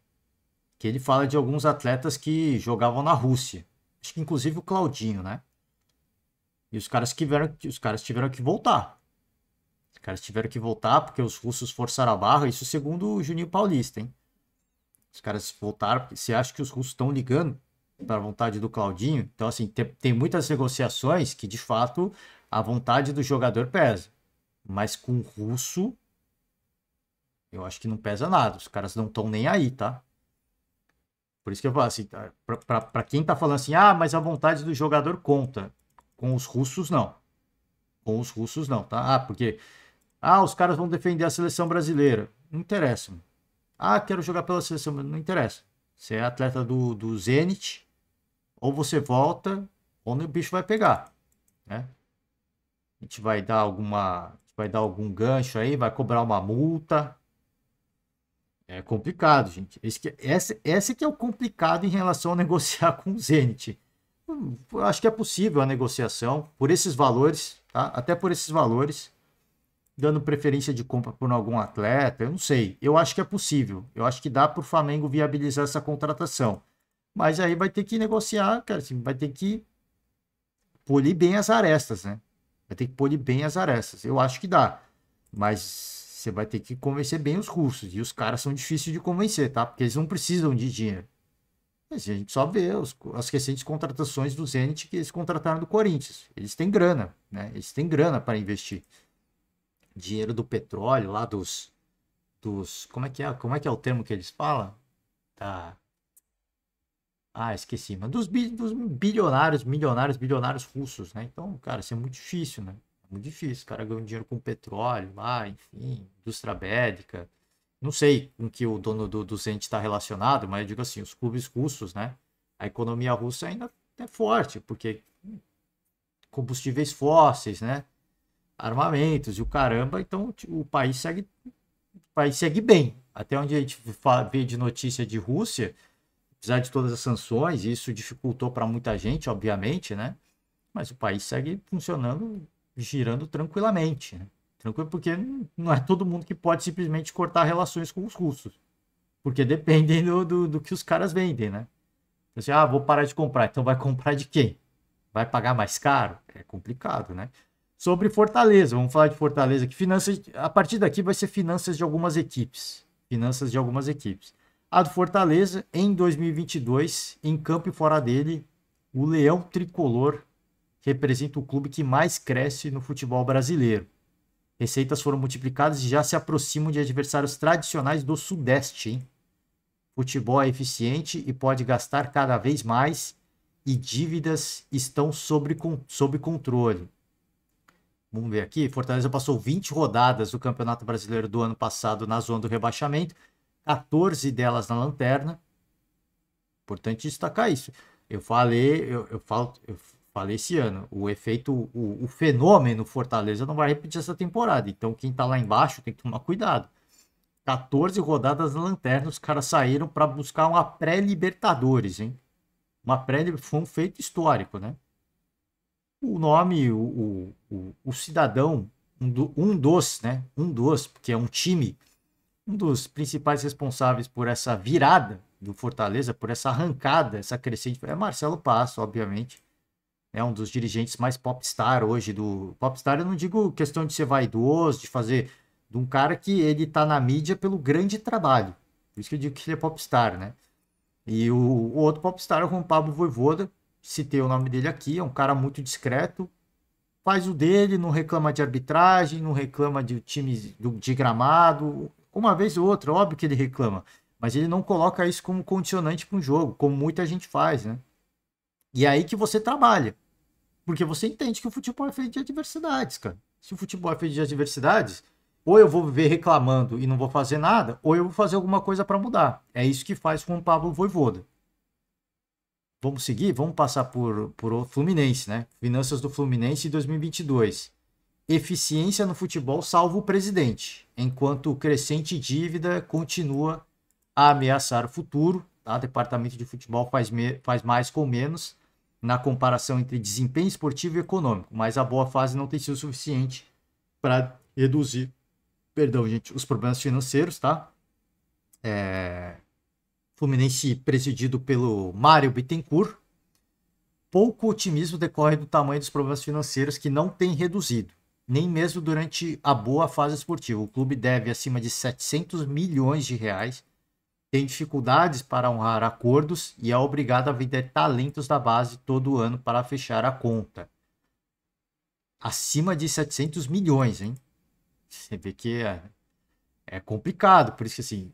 que ele fala de alguns atletas que jogavam na Rússia. Acho que inclusive o Claudinho, né? E os caras tiveram que voltar. Os caras tiveram que voltar porque os russos forçaram a barra, isso segundo o Juninho Paulista, hein? Os caras voltaram, você acha que os russos estão ligando para a vontade do Claudinho? Então, assim, tem muitas negociações que, de fato, a vontade do jogador pesa. Mas com o russo, eu acho que não pesa nada. Os caras não estão nem aí, tá? Por isso que eu falo assim, para quem tá falando assim, mas a vontade do jogador conta. Com os russos, não. Com os russos, não, tá? Porque, os caras vão defender a seleção brasileira. Não interessa. Quero jogar pela seleção, não interessa. Você é atleta do Zenit, ou você volta, ou o bicho vai pegar, né? A gente vai dar algum gancho aí, vai cobrar uma multa. É complicado, gente. Esse que é o complicado em relação a negociar com o Zenit. Eu acho que é possível a negociação por esses valores, tá? Até por esses valores, dando preferência de compra por algum atleta, eu não sei. Eu acho que é possível. Eu acho que dá para o Flamengo viabilizar essa contratação. Mas aí vai ter que negociar, cara, assim, vai ter que polir bem as arestas, né? Vai ter que polir bem as arestas. Eu acho que dá. Mas você vai ter que convencer bem os russos. E os caras são difíceis de convencer, tá? Porque eles não precisam de dinheiro. Mas a gente só vê as recentes contratações do Zenit que eles contrataram do Corinthians. Eles têm grana, né? Eles têm grana para investir. Dinheiro do petróleo, lá dos como é que é o termo que eles falam? Tá. Esqueci, mas dos bilionários, milionários, bilionários russos, né? Então, cara, isso é muito difícil, né? É muito difícil. O cara ganha dinheiro com petróleo lá, enfim, indústria bélica. Não sei com que o dono do Zenit está relacionado, mas eu digo assim, os clubes russos, né? A economia russa ainda é forte, porque combustíveis fósseis, né? Armamentos e o caramba, então o país segue bem. Até onde a gente vê de notícia de Rússia, apesar de todas as sanções, isso dificultou para muita gente, obviamente, né? Mas o país segue funcionando, girando tranquilamente, né? Tranquilo, porque não é todo mundo que pode simplesmente cortar relações com os russos. Porque dependem do que os caras vendem, né? Então, assim, vou parar de comprar. Então vai comprar de quem? Vai pagar mais caro? É complicado, né? Sobre Fortaleza, vamos falar de Fortaleza, que finanças, a partir daqui vai ser finanças de algumas equipes. Finanças de algumas equipes. A do Fortaleza, em 2022, em campo e fora dele, o Leão Tricolor representa o clube que mais cresce no futebol brasileiro. Receitas foram multiplicadas e já se aproximam de adversários tradicionais do Sudeste, hein? Futebol é eficiente e pode gastar cada vez mais e dívidas estão sob controle. Vamos ver aqui, Fortaleza passou 20 rodadas do Campeonato Brasileiro do ano passado na zona do rebaixamento, 14 delas na lanterna. Importante destacar isso. Eu falei esse ano, o fenômeno Fortaleza não vai repetir essa temporada. Então quem tá lá embaixo tem que tomar cuidado. 14 rodadas na lanterna, os caras saíram para buscar uma pré-Libertadores, hein? Foi um feito histórico, né? O nome, o cidadão, porque é um time, um dos principais responsáveis por essa virada do Fortaleza, por essa arrancada, essa crescente, é Marcelo Passo, obviamente. É um dos dirigentes mais popstar hoje do... Popstar eu não digo questão de ser vaidoso, de fazer... De um cara que ele tá na mídia pelo grande trabalho. Por isso que eu digo que ele é popstar, né? E o outro popstar é o Juan Pablo Vojvoda, citei o nome dele aqui, é um cara muito discreto, faz o dele, não reclama de arbitragem, não reclama de times de gramado, uma vez ou outra, óbvio que ele reclama, mas ele não coloca isso como condicionante para um jogo, como muita gente faz, né? E é aí que você trabalha, porque você entende que o futebol é feito de adversidades, cara. Se o futebol é feito de adversidades, ou eu vou viver reclamando e não vou fazer nada, ou eu vou fazer alguma coisa para mudar. É isso que faz com o Pablo Vojvoda. Vamos seguir? Vamos passar por o Fluminense, né? Finanças do Fluminense em 2022. Eficiência no futebol salva o presidente, enquanto crescente dívida continua a ameaçar o futuro. Tá? O departamento de futebol faz mais com menos na comparação entre desempenho esportivo e econômico, mas a boa fase não tem sido suficiente para reduzir, os problemas financeiros, tá? Fluminense presidido pelo Mário Bittencourt. Pouco otimismo decorre do tamanho dos problemas financeiros que não tem reduzido, nem mesmo durante a boa fase esportiva. O clube deve acima de 700 milhões de reais, tem dificuldades para honrar acordos e é obrigado a vender talentos da base todo ano para fechar a conta. Acima de 700 milhões, hein? Você vê que é complicado, por isso que assim,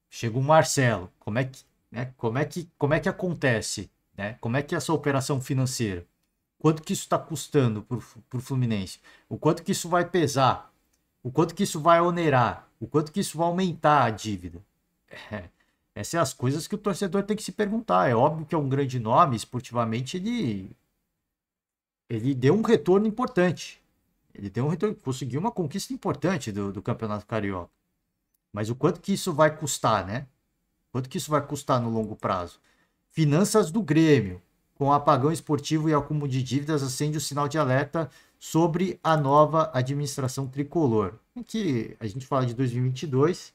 chega o Marcelo, como é que acontece, né? Como é que é essa operação financeira? Quanto que isso está custando para o Fluminense? O quanto que isso vai pesar? O quanto que isso vai onerar? O quanto que isso vai aumentar a dívida? Essas são as coisas que o torcedor tem que se perguntar. É óbvio que é um grande nome, esportivamente ele deu um retorno importante. Ele deu um retorno, conseguiu uma conquista importante do Campeonato Carioca. Mas o quanto que isso vai custar, né? Quanto que isso vai custar no longo prazo? Finanças do Grêmio. Com o apagão esportivo e acúmulo de dívidas, acende o sinal de alerta sobre a nova administração tricolor. Em que a gente fala de 2022,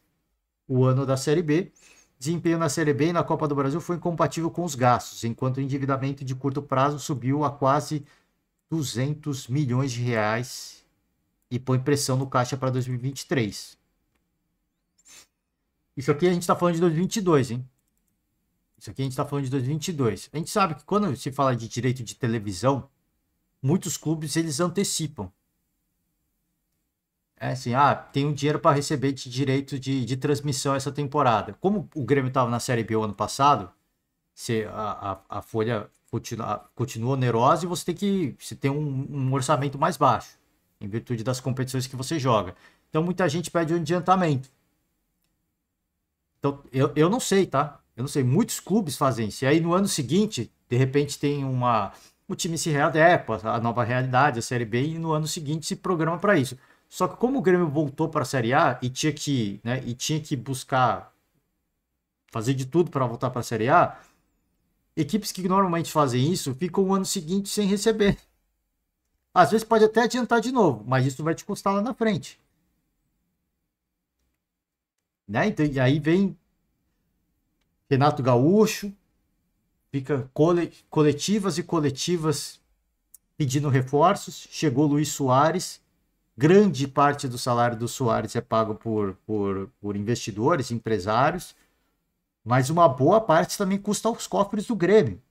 o ano da Série B. Desempenho na Série B e na Copa do Brasil foi incompatível com os gastos, enquanto o endividamento de curto prazo subiu a quase 200 milhões de reais e põe pressão no caixa para 2023. Isso aqui a gente está falando de 2022, hein? Isso aqui a gente está falando de 2022. A gente sabe que quando se fala de direito de televisão, muitos clubes eles antecipam. É assim, tem um dinheiro para receber de direito de transmissão essa temporada. Como o Grêmio estava na Série B o ano passado, a folha continua onerosa e você tem um orçamento mais baixo, em virtude das competições que você joga. Então muita gente pede um adiantamento. Então eu não sei, tá? Eu não sei, muitos clubes fazem isso. E aí no ano seguinte, de repente tem o time se readequa à nova realidade, a Série B, e no ano seguinte se programa para isso. Só que como o Grêmio voltou para a Série A e tinha que buscar fazer de tudo para voltar para a Série A, equipes que normalmente fazem isso ficam o ano seguinte sem receber. Às vezes pode até adiantar de novo, mas isso vai te custar lá na frente. Né? Então, e aí vem Renato Gaúcho, fica coletivas e coletivas pedindo reforços. Chegou Luiz Soares, Grande parte do salário do Suárez é pago por investidores, empresários, mas uma boa parte também custa aos cofres do Grêmio.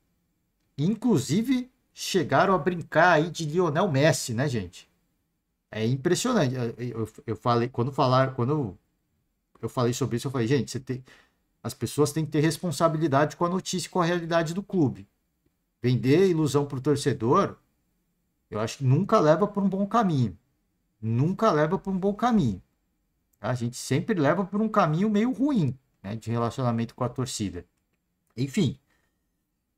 Inclusive, chegaram a brincar aí de Lionel Messi, né, gente? É impressionante. Eu falei, quando eu falei sobre isso, eu falei, gente, as pessoas têm que ter responsabilidade com a notícia e com a realidade do clube. Vender ilusão para o torcedor, eu acho que nunca leva por um bom caminho. Nunca leva por um bom caminho. A gente sempre leva por um caminho meio ruim, né, de relacionamento com a torcida. Enfim,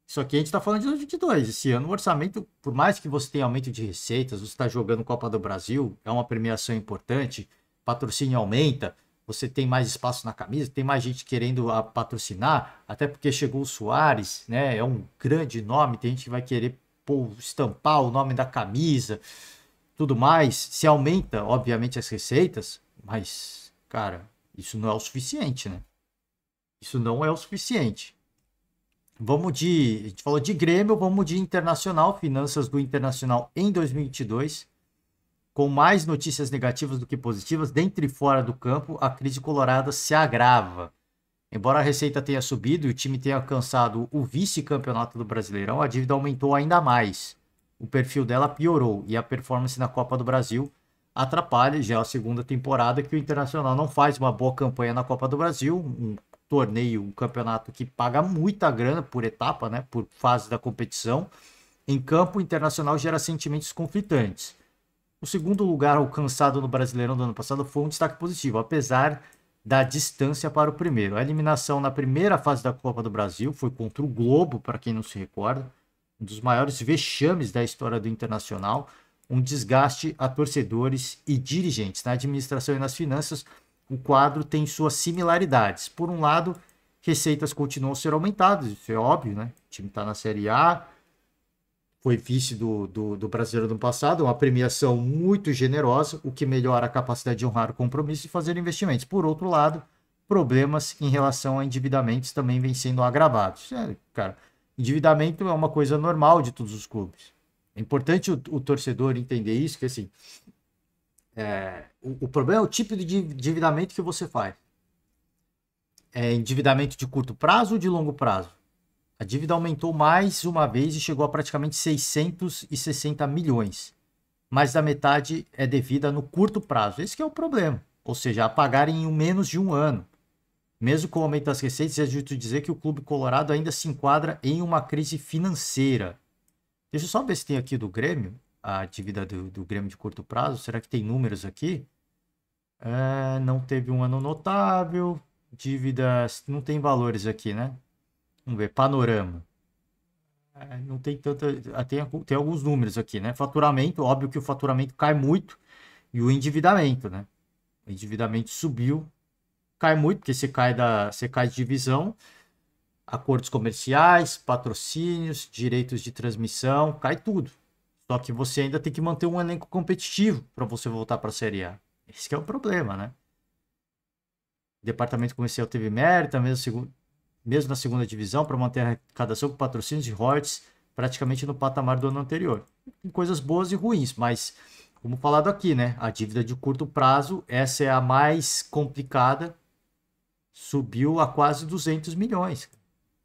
isso aqui a gente está falando de 2022. Esse ano o orçamento, por mais que você tenha aumento de receitas, você está jogando Copa do Brasil, é uma premiação importante, patrocínio aumenta, você tem mais espaço na camisa, tem mais gente querendo patrocinar, até porque chegou o Suárez, né? É um grande nome, tem gente que vai querer estampar o nome da camisa, tudo mais. Se aumenta, obviamente, as receitas, mas, cara, isso não é o suficiente, né? Isso não é o suficiente. A gente falou de Grêmio, vamos de Internacional, finanças do Internacional em 2022. Com mais notícias negativas do que positivas, dentro e fora do campo, a crise colorada se agrava. Embora a receita tenha subido e o time tenha alcançado o vice-campeonato do Brasileirão, a dívida aumentou ainda mais. O perfil dela piorou e a performance na Copa do Brasil atrapalha. Já é a segunda temporada que o Internacional não faz uma boa campanha na Copa do Brasil, um torneio, um campeonato que paga muita grana por etapa, né, por fase da competição. Em campo, o Internacional gera sentimentos conflitantes. O segundo lugar alcançado no Brasileirão do ano passado foi um destaque positivo, apesar da distância para o primeiro. A eliminação na primeira fase da Copa do Brasil foi contra o Globo, para quem não se recorda, um dos maiores vexames da história do Internacional, um desgaste a torcedores e dirigentes. Na administração e nas finanças, o quadro tem suas similaridades. Por um lado, receitas continuam a ser aumentadas, isso é óbvio, né? O time está na Série A, foi vice do Brasileiro do ano passado, uma premiação muito generosa, o que melhora a capacidade de honrar o compromisso e fazer investimentos. Por outro lado, problemas em relação a endividamentos também vêm sendo agravados. Cara, endividamento é uma coisa normal de todos os clubes. É importante o torcedor entender isso, que assim, o problema é o tipo de endividamento que você faz. É endividamento de curto prazo ou de longo prazo? A dívida aumentou mais uma vez e chegou a praticamente 660 milhões. Mais da metade é devida no curto prazo. Esse que é o problema. Ou seja, a pagar em menos de um ano. Mesmo com o aumento das receitas, é justo dizer que o Clube Colorado ainda se enquadra em uma crise financeira. Deixa eu só ver se tem aqui do Grêmio, a dívida do Grêmio de curto prazo. Será que tem números aqui? Não teve um ano notável. Dívidas, não tem valores aqui, né? Vamos ver, panorama. Não tem tanta. Tem alguns números aqui, né? Faturamento, óbvio que o faturamento cai muito. E o endividamento, né? O endividamento subiu, cai muito, porque você cai de divisão, acordos comerciais, patrocínios, direitos de transmissão, cai tudo. Só que você ainda tem que manter um elenco competitivo para você voltar para a Série A. Esse que é o problema, né? O departamento comercial teve mérito, mesmo na segunda divisão, para manter a arrecadação com patrocínios e royalties praticamente no patamar do ano anterior. Tem coisas boas e ruins, mas, como falado aqui, né, a dívida de curto prazo, essa é a mais complicada, subiu a quase 200 milhões.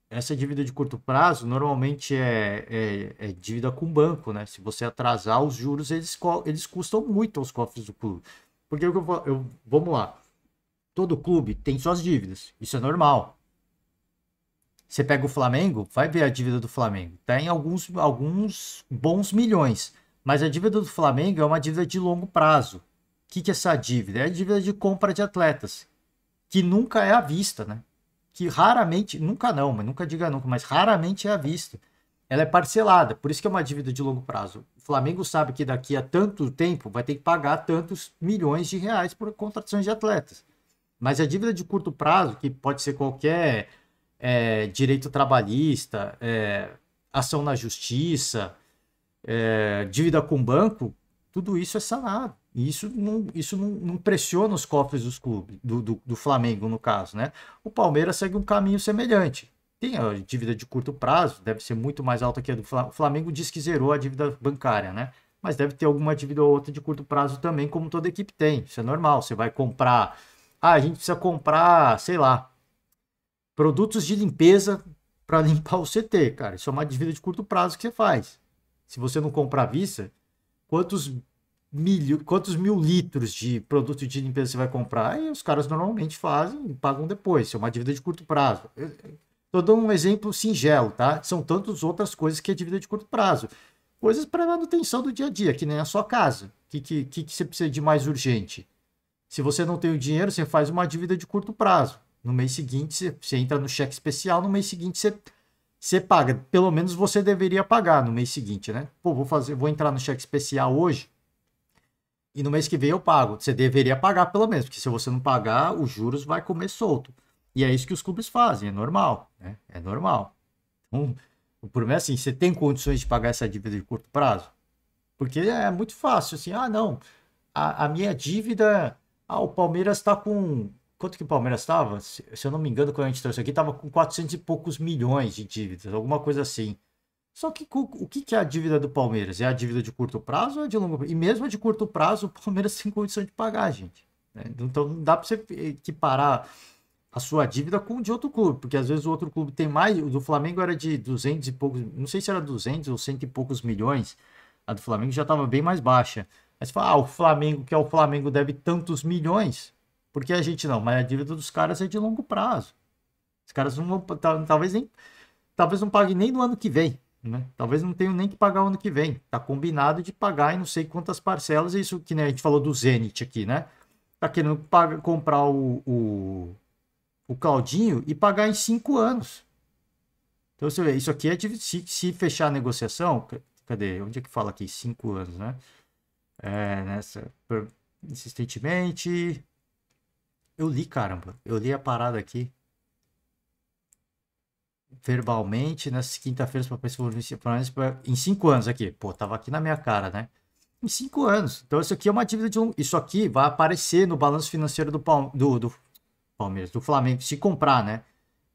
Essa dívida de curto prazo normalmente é dívida com banco, né? Se você atrasar os juros, eles custam muito aos cofres do clube. Porque vamos lá, todo clube tem suas dívidas, isso é normal. Você pega o Flamengo, vai ver a dívida do Flamengo. Tem alguns bons milhões. Mas a dívida do Flamengo é uma dívida de longo prazo. O que é essa dívida? É a dívida de compra de atletas. Que nunca é à vista, né? Que raramente, nunca não, mas nunca diga nunca, mas raramente é à vista. Ela é parcelada, por isso que é uma dívida de longo prazo. O Flamengo sabe que daqui a tanto tempo vai ter que pagar tantos milhões de reais por contratações de atletas. Mas a dívida de curto prazo, que pode ser qualquer direito trabalhista, ação na justiça, dívida com banco, tudo isso é sanado. E isso não pressiona os cofres dos clubes, do Flamengo, no caso, né? O Palmeiras segue um caminho semelhante. Tem a dívida de curto prazo, deve ser muito mais alta que a do Flamengo. O Flamengo diz que zerou a dívida bancária, né? mas deve ter alguma dívida ou outra de curto prazo também, como toda equipe tem. Isso é normal. Você vai comprar. Ah, a gente precisa comprar, sei lá, produtos de limpeza para limpar o CT, cara. Isso é uma dívida de curto prazo que você faz. Se você não comprar à vista, quantos quantos mil litros de produto de limpeza você vai comprar? E os caras normalmente fazem e pagam depois. Isso é uma dívida de curto prazo. Estou dando um exemplo singelo, tá? São tantas outras coisas que é dívida de curto prazo. Coisas para manutenção do dia a dia, que nem a sua casa. O que você precisa de mais urgente? Se você não tem o dinheiro, você faz uma dívida de curto prazo. No mês seguinte, você entra no cheque especial, no mês seguinte você paga. Pelo menos você deveria pagar no mês seguinte, né? Pô, vou entrar no cheque especial hoje e no mês que vem eu pago. Você deveria pagar pelo menos, porque se você não pagar, os juros vai comer solto. E é isso que os clubes fazem, é normal, né? É normal. Então, o problema é assim, você tem condições de pagar essa dívida de curto prazo? Porque é muito fácil, assim, ah, não, a minha dívida, o Palmeiras está com, quanto que o Palmeiras estava? Se eu não me engano, quando a gente trouxe aqui, estava com 400 e poucos milhões de dívidas, alguma coisa assim. Só que o que é a dívida do Palmeiras? É a dívida de curto prazo ou é de longo prazo? E mesmo a de curto prazo, o Palmeiras tem condição de pagar, gente, né? Então não dá para você equiparar a sua dívida com o de outro clube, porque às vezes o outro clube tem mais, o do Flamengo era de 200 e poucos, não sei se era 200 ou 100 e poucos milhões, a do Flamengo já estava bem mais baixa. Mas você fala, o Flamengo, que é o Flamengo, deve tantos milhões, porque a gente não, mas a dívida dos caras é de longo prazo. Os caras não vão, talvez não paguem nem no ano que vem, né? Talvez não tenham nem que pagar o ano que vem. Tá combinado de pagar em não sei quantas parcelas, isso que, né, a gente falou do Zenit aqui, né? Tá querendo comprar o Claudinho e pagar em 5 anos. Então, você vê, isso aqui é de, se fechar a negociação, cadê? Onde é que fala aqui? 5 anos, né? Insistentemente. Eu li, caramba. Eu li a parada aqui. Verbalmente, nessas quinta-feiras, em 5 anos aqui. Pô, tava aqui na minha cara, né? Em 5 anos. Então, isso aqui é uma dívida de Isso aqui vai aparecer no balanço financeiro do Palmeiras, do Flamengo, se comprar, né?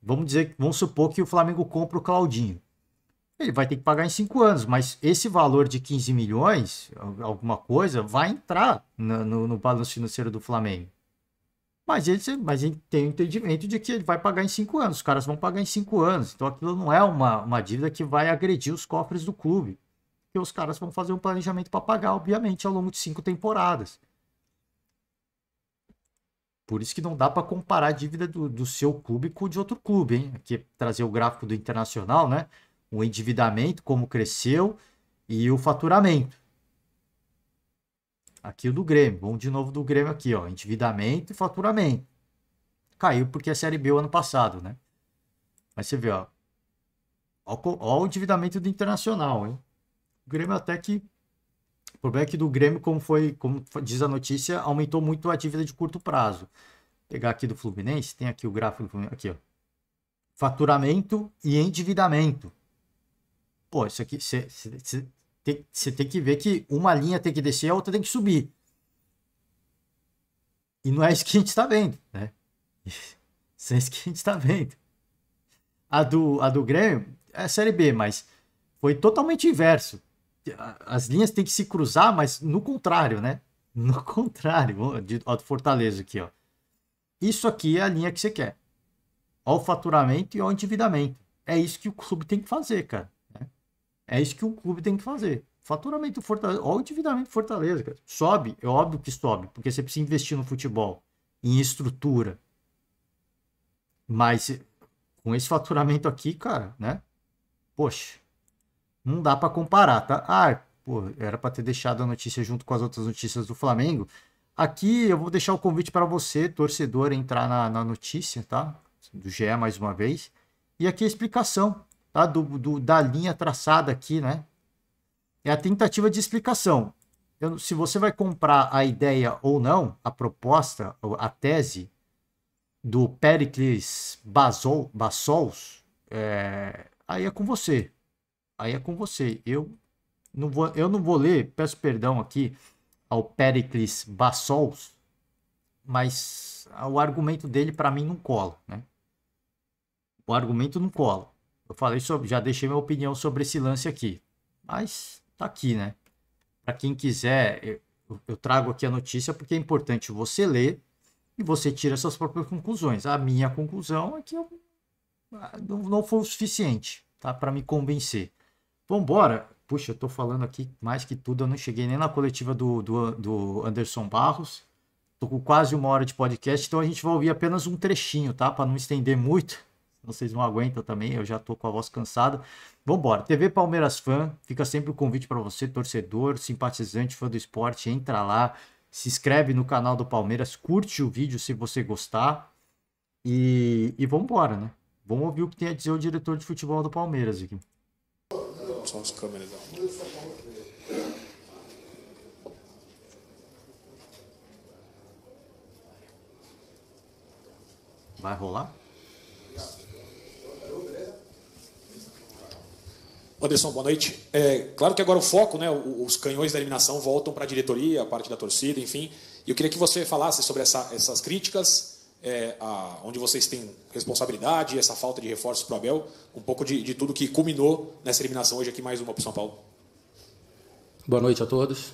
Vamos supor que o Flamengo compra o Claudinho. Ele vai ter que pagar em 5 anos, mas esse valor de 15 milhões, alguma coisa, vai entrar no balanço financeiro do Flamengo. Mas ele tem o entendimento de que ele vai pagar em 5 anos, os caras vão pagar em 5 anos. Então aquilo não é uma dívida que vai agredir os cofres do clube. Porque os caras vão fazer um planejamento para pagar, obviamente, ao longo de 5 temporadas. Por isso que não dá para comparar a dívida do seu clube com o de outro clube, hein? Aqui trazer o gráfico do Internacional, né? O endividamento, como cresceu e o faturamento. Aqui o do Grêmio. Vamos de novo do Grêmio aqui, ó. Endividamento e faturamento. Caiu porque é Série B o ano passado, né? Mas você vê, ó. Ó o endividamento do Internacional, hein? O Grêmio até que... O problema é que do Grêmio, como diz a notícia, aumentou muito a dívida de curto prazo. Vou pegar aqui do Fluminense, tem aqui o gráfico do Fluminense, aqui, ó. Faturamento e endividamento. Pô, isso aqui, você tem que ver que uma linha tem que descer e a outra tem que subir. E não é isso que a gente está vendo, né? Isso é isso que a gente está vendo. A do Grêmio é Série B, mas foi totalmente inverso. As linhas têm que se cruzar, mas no contrário, né? No contrário. Ó, do Fortaleza aqui, ó. Isso aqui é a linha que você quer. Ó o faturamento e ó o endividamento. É isso que o clube tem que fazer, cara. É isso que o clube tem que fazer. Faturamento do Fortaleza. Olha o endividamento do Fortaleza, cara. Sobe, é óbvio que sobe, porque você precisa investir no futebol, em estrutura. Mas com esse faturamento aqui, cara, né? Poxa, não dá para comparar, tá? Ah, pô, era para ter deixado a notícia junto com as outras notícias do Flamengo. Aqui eu vou deixar o convite para você, torcedor, entrar na notícia, tá? Do GE mais uma vez. E aqui a explicação, tá? Da linha traçada aqui, né? É a tentativa de explicação. Se você vai comprar a ideia ou não, a proposta, a tese do Pericles Bassols, aí é com você. Aí é com você. Eu não vou ler, peço perdão aqui ao Pericles Bassols, mas o argumento dele para mim não cola, né? O argumento não cola. Eu falei já deixei minha opinião sobre esse lance aqui. Mas tá aqui, né? para quem quiser, eu trago aqui a notícia porque é importante você ler e você tira suas próprias conclusões. A minha conclusão é que não foi o suficiente, tá, para me convencer. Vambora. Puxa, eu tô falando aqui mais que tudo, eu não cheguei nem na coletiva do Anderson Barros. Tô com quase 1 hora de podcast, então a gente vai ouvir apenas um trechinho, tá? Para não estender muito. Vocês não aguentam também, eu já tô com a voz cansada. Vambora. TV Palmeiras Fã, fica sempre o convite para você, torcedor, simpatizante, fã do esporte, entra lá, se inscreve no canal do Palmeiras, curte o vídeo se você gostar e vambora, né? Vamos ouvir o que tem a dizer o diretor de futebol do Palmeiras aqui. São as câmeras. Vai rolar? Anderson, boa noite. Claro que agora o foco, né, os canhões da eliminação voltam para a diretoria, a parte da torcida, enfim. E eu queria que você falasse sobre essas críticas, onde vocês têm responsabilidade, essa falta de reforços para o Abel, um pouco de tudo que culminou nessa eliminação hoje aqui, mais uma para o São Paulo. Boa noite a todos.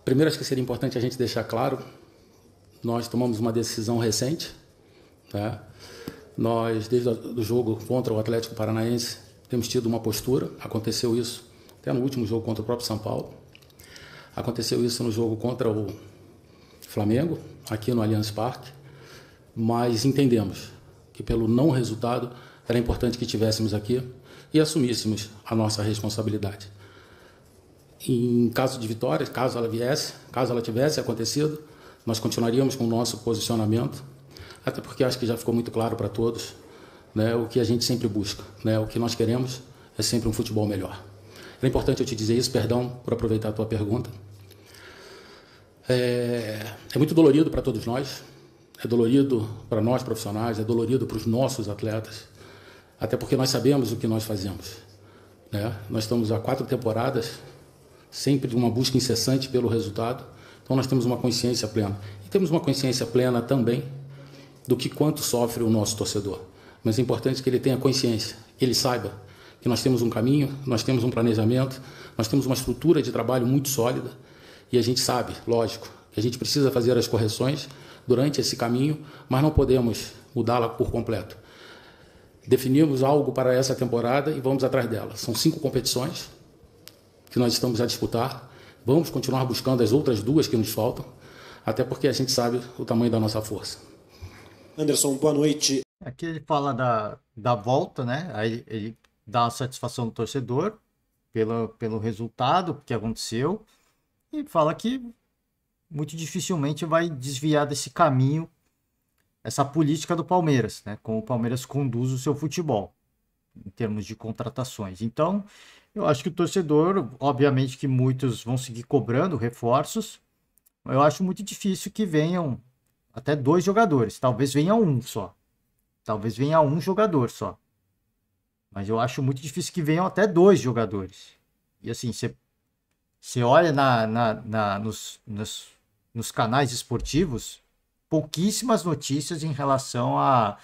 Primeiro, acho que seria importante a gente deixar claro, nós tomamos uma decisão recente, né? Nós, desde o jogo contra o Atlético Paranaense, temos tido uma postura. Aconteceu isso até no último jogo contra o próprio São Paulo. Aconteceu isso no jogo contra o Flamengo, aqui no Allianz Parque. Mas entendemos que pelo não resultado era importante que estivéssemos aqui e assumíssemos a nossa responsabilidade. Em caso de vitória, caso ela tivesse acontecido, nós continuaríamos com o nosso posicionamento, até porque acho que já ficou muito claro para todos, né, o que a gente sempre busca, né, o que nós queremos é sempre um futebol melhor. É importante eu te dizer isso, perdão por aproveitar a tua pergunta. É muito dolorido para todos nós, é dolorido para nós profissionais, é dolorido para os nossos atletas, até porque nós sabemos o que nós fazemos, né? Nós estamos há 4 temporadas, sempre de uma busca incessante pelo resultado, então nós temos uma consciência plena. E temos uma consciência plena também do que quanto sofre o nosso torcedor. Mas é importante que ele tenha consciência, que ele saiba que nós temos um caminho, nós temos um planejamento, nós temos uma estrutura de trabalho muito sólida e a gente sabe, lógico, que a gente precisa fazer as correções durante esse caminho, mas não podemos mudá-la por completo. Definimos algo para essa temporada e vamos atrás dela. São 5 competições que nós estamos a disputar. Vamos continuar buscando as outras 2 que nos faltam, até porque a gente sabe o tamanho da nossa força. Anderson, boa noite. Aqui ele fala da volta, né? Aí ele dá a satisfação do torcedor pelo resultado que aconteceu e fala que muito dificilmente vai desviar desse caminho, essa política do Palmeiras, né? Como o Palmeiras conduz o seu futebol em termos de contratações. Então, eu acho que o torcedor, obviamente que muitos vão seguir cobrando reforços, mas eu acho muito difícil que venham até 2 jogadores, talvez venha um só. Talvez venha um jogador só. Mas eu acho muito difícil que venham até 2 jogadores. E assim, você olha nos canais esportivos, pouquíssimas notícias em relação a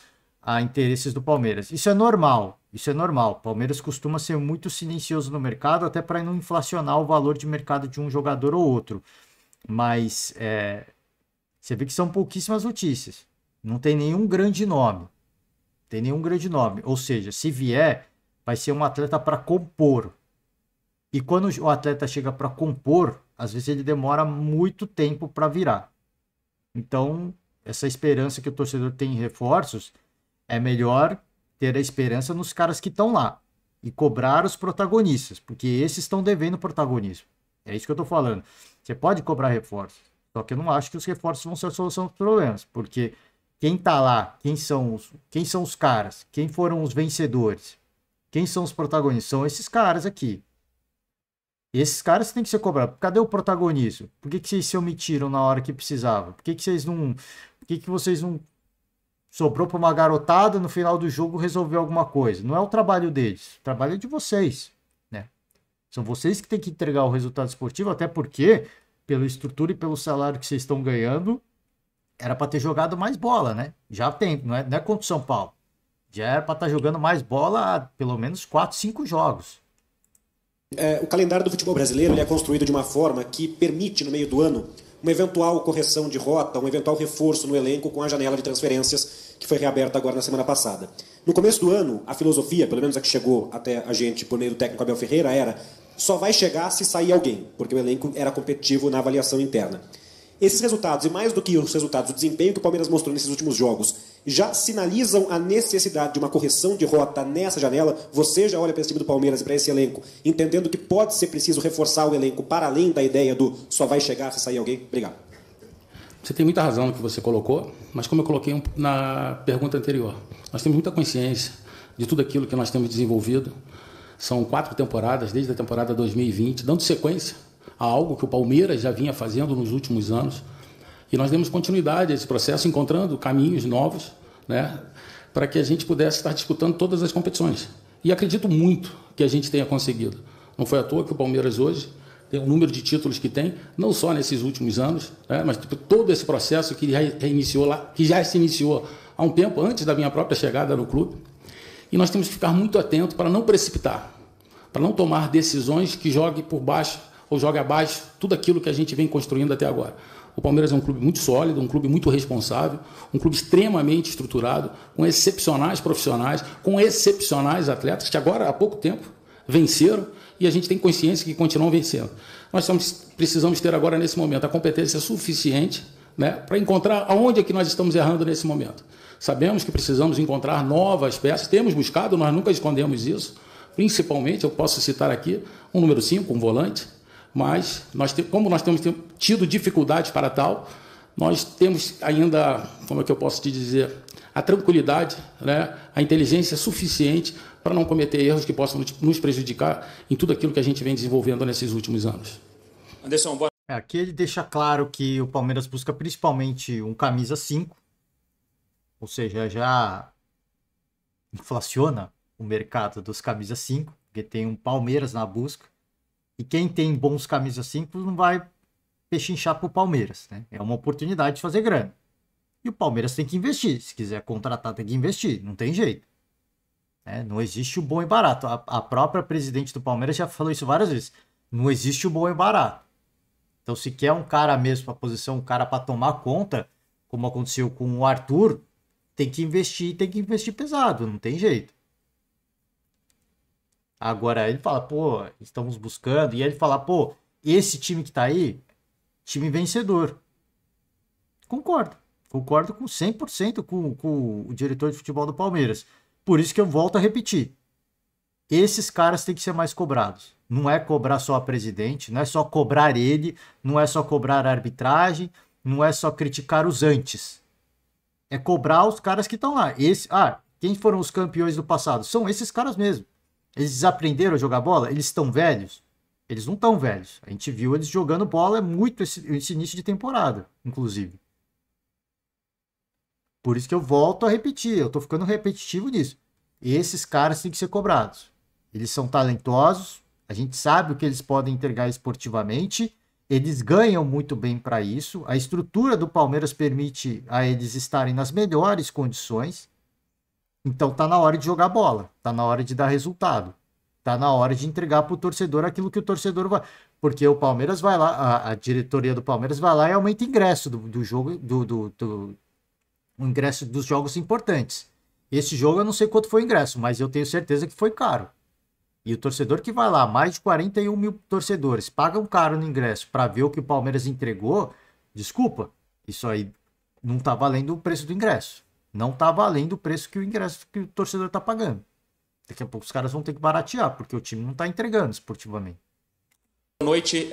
interesses do Palmeiras. Isso é normal. Isso é normal. O Palmeiras costuma ser muito silencioso no mercado, até para não inflacionar o valor de mercado de um jogador ou outro. Mas você vê que são pouquíssimas notícias. Não tem nenhum grande nome. Tem nenhum grande nome. Ou seja, se vier, vai ser um atleta para compor. E quando o atleta chega para compor, às vezes ele demora muito tempo para virar. Então, essa esperança que o torcedor tem em reforços, é melhor ter a esperança nos caras que estão lá e cobrar os protagonistas, porque esses estão devendo protagonismo. É isso que eu estou falando. Você pode cobrar reforços, só que eu não acho que os reforços vão ser a solução dos problemas, porque quem está lá, quem são os caras, quem foram os vencedores, quem são os protagonistas, são esses caras aqui. Esses caras têm que ser cobrados. Cadê o protagonismo? Por que vocês se omitiram na hora que precisava? Por que vocês não sobrou para uma garotada no final do jogo resolver alguma coisa? Não é o trabalho deles, o trabalho é de vocês, né? São vocês que têm que entregar o resultado esportivo, até porque, pela estrutura e pelo salário que vocês estão ganhando, era para ter jogado mais bola, né? Já tem, não é contra o São Paulo. Já era para estar jogando mais bola há pelo menos 4, 5 jogos. O calendário do futebol brasileiro ele é construído de uma forma que permite, no meio do ano, uma eventual correção de rota, um eventual reforço no elenco com a janela de transferências que foi reaberta agora na semana passada. No começo do ano, a filosofia, pelo menos a que chegou até a gente por meio do técnico Abel Ferreira, era só vai chegar se sair alguém, porque o elenco era competitivo na avaliação interna. Esses resultados, e mais do que os resultados, o desempenho que o Palmeiras mostrou nesses últimos jogos, já sinalizam a necessidade de uma correção de rota nessa janela. Você já olha para esse time do Palmeiras e para esse elenco, entendendo que pode ser preciso reforçar o elenco para além da ideia do só vai chegar se sair alguém? Obrigado. Você tem muita razão no que você colocou, mas como eu coloquei na pergunta anterior, nós temos muita consciência de tudo aquilo que nós temos desenvolvido. São 4 temporadas, desde a temporada 2020, dando sequência a algo que o Palmeiras já vinha fazendo nos últimos anos. E nós demos continuidade a esse processo, encontrando caminhos novos, né, para que a gente pudesse estar disputando todas as competições. E acredito muito que a gente tenha conseguido. Não foi à toa que o Palmeiras hoje tem o número de títulos que tem, não só nesses últimos anos, né, mas todo esse processo que já se iniciou há um tempo antes da minha própria chegada no clube. E nós temos que ficar muito atentos para não precipitar, para não tomar decisões que joguem por baixo ou jogue abaixo tudo aquilo que a gente vem construindo até agora. O Palmeiras é um clube muito sólido, um clube muito responsável, um clube extremamente estruturado, com excepcionais profissionais, com excepcionais atletas que agora, há pouco tempo, venceram e a gente tem consciência que continuam vencendo. Nós precisamos ter agora, nesse momento, a competência suficiente, né, para encontrar aonde é que nós estamos errando nesse momento. Sabemos que precisamos encontrar novas peças, temos buscado, nós nunca escondemos isso, principalmente, eu posso citar aqui, um número 5, um volante, mas como nós temos tido dificuldades para tal, nós temos ainda, como é que eu posso te dizer, a tranquilidade, né, a inteligência suficiente para não cometer erros que possam nos prejudicar em tudo aquilo que a gente vem desenvolvendo nesses últimos anos. Anderson, boa. Aqui ele deixa claro que o Palmeiras busca principalmente um camisa 5, ou seja, já inflaciona o mercado dos camisas 5, porque tem um Palmeiras na busca. E quem tem bons camisas 5 não vai pechinchar pro Palmeiras, né? É uma oportunidade de fazer grana. E o Palmeiras tem que investir. Se quiser contratar, tem que investir. Não tem jeito. Não existe o bom e barato. A própria presidente do Palmeiras já falou isso várias vezes. Não existe o bom e barato. Então, se quer um cara mesmo para posição, um cara para tomar conta, como aconteceu com o Arthur, tem que investir pesado. Não tem jeito. Agora, ele fala, pô, estamos buscando. E ele fala, pô, esse time que tá aí, time vencedor. Concordo com 100% com o diretor de futebol do Palmeiras. Por isso que eu volto a repetir. Esses caras têm que ser mais cobrados. Não é cobrar só a presidente, não é só cobrar ele, não é só cobrar a arbitragem, não é só criticar os antes. É cobrar os caras que estão lá. Quem foram os campeões do passado? São esses caras mesmo. Eles desaprenderam a jogar bola? Eles estão velhos? Eles não estão velhos. A gente viu eles jogando bola muito esse início de temporada, inclusive. Por isso que eu volto a repetir. Eu tô ficando repetitivo nisso. Esses caras têm que ser cobrados. Eles são talentosos. A gente sabe o que eles podem entregar esportivamente. Eles ganham muito bem para isso. A estrutura do Palmeiras permite a eles estarem nas melhores condições. Então tá na hora de jogar bola, tá na hora de dar resultado, tá na hora de entregar pro torcedor aquilo que o torcedor vai... Porque o Palmeiras vai lá, a diretoria do Palmeiras vai lá e aumenta o ingresso do jogo, o ingresso dos jogos importantes. Esse jogo eu não sei quanto foi o ingresso, mas eu tenho certeza que foi caro. E o torcedor que vai lá, mais de 41 mil torcedores, pagam caro no ingresso para ver o que o Palmeiras entregou, desculpa, isso aí não tá valendo o preço do ingresso. Não tá valendo o preço que o torcedor tá pagando. Daqui a pouco os caras vão ter que baratear, porque o time não tá entregando esportivamente. Boa noite.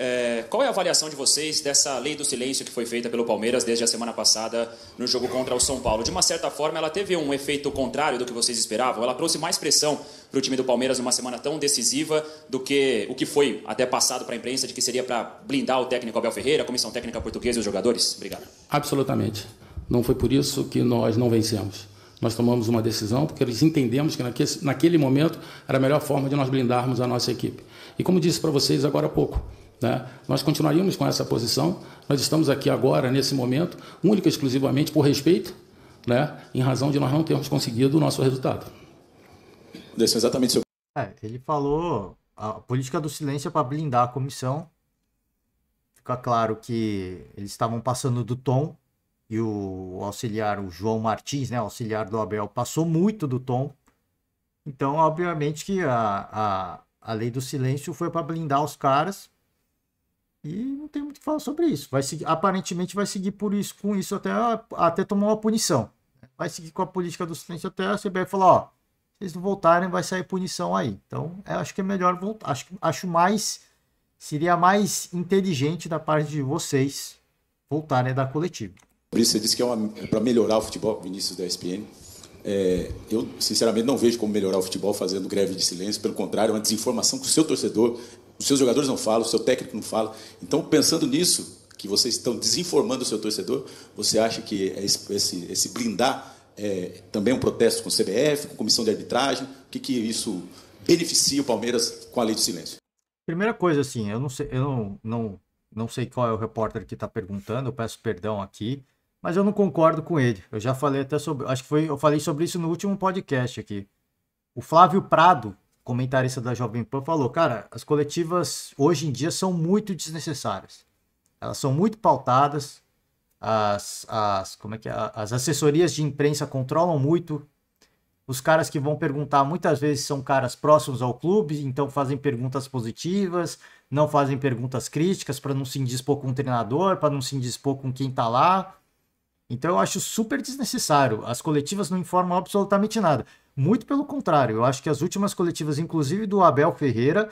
Qual é a avaliação de vocês dessa lei do silêncio que foi feita pelo Palmeiras desde a semana passada no jogo contra o São Paulo? De uma certa forma, ela teve um efeito contrário do que vocês esperavam? Ela trouxe mais pressão para o time do Palmeiras numa semana tão decisiva do que o que foi até passado para a imprensa de que seria para blindar o técnico Abel Ferreira, a comissão técnica portuguesa e os jogadores? Obrigado. Absolutamente. Não foi por isso que nós não vencemos. Nós tomamos uma decisão porque nós entendemos que naquele momento era a melhor forma de nós blindarmos a nossa equipe. E como disse para vocês agora há pouco, né, nós continuaríamos com essa posição. Nós estamos aqui agora, nesse momento, única e exclusivamente por respeito, né, em razão de nós não termos conseguido o nosso resultado. Exatamente. Ele falou a política do silêncio é para blindar a comissão. Fica claro que eles estavam passando do tom e o auxiliar, o João Martins, né, auxiliar do Abel, passou muito do tom. Então, obviamente que a lei do silêncio foi para blindar os caras e não tem muito o que falar sobre isso. Aparentemente vai seguir com isso até tomar uma punição. Vai seguir com a política do silêncio até a CBF falar, ó, se eles não voltarem vai sair punição aí. Então, acho que é melhor voltar. Seria mais inteligente da parte de vocês voltarem da coletiva. Por isso você disse que é para melhorar o futebol, Vinícius da ESPN. Eu, sinceramente, não vejo como melhorar o futebol fazendo greve de silêncio. Pelo contrário, é uma desinformação que o seu torcedor, os seus jogadores não falam, o seu técnico não fala. Então, pensando nisso, que vocês estão desinformando o seu torcedor, você acha que esse blindar também é um protesto com o CBF, com a comissão de arbitragem? O que isso beneficia o Palmeiras com a lei do silêncio? Primeira coisa, assim, eu não sei qual é o repórter que está perguntando, eu peço perdão aqui, mas eu não concordo com ele. Eu já falei até sobre, eu falei sobre isso no último podcast aqui. O Flávio Prado, comentarista da Jovem Pan, falou, cara, as coletivas hoje em dia são muito desnecessárias. Elas são muito pautadas, as assessorias de imprensa controlam muito. Os caras que vão perguntar muitas vezes são caras próximos ao clube, então fazem perguntas positivas, não fazem perguntas críticas para não se indispor com o treinador, para não se indispor com quem está lá. Então eu acho super desnecessário. As coletivas não informam absolutamente nada. Muito pelo contrário, eu acho que as últimas coletivas, inclusive do Abel Ferreira,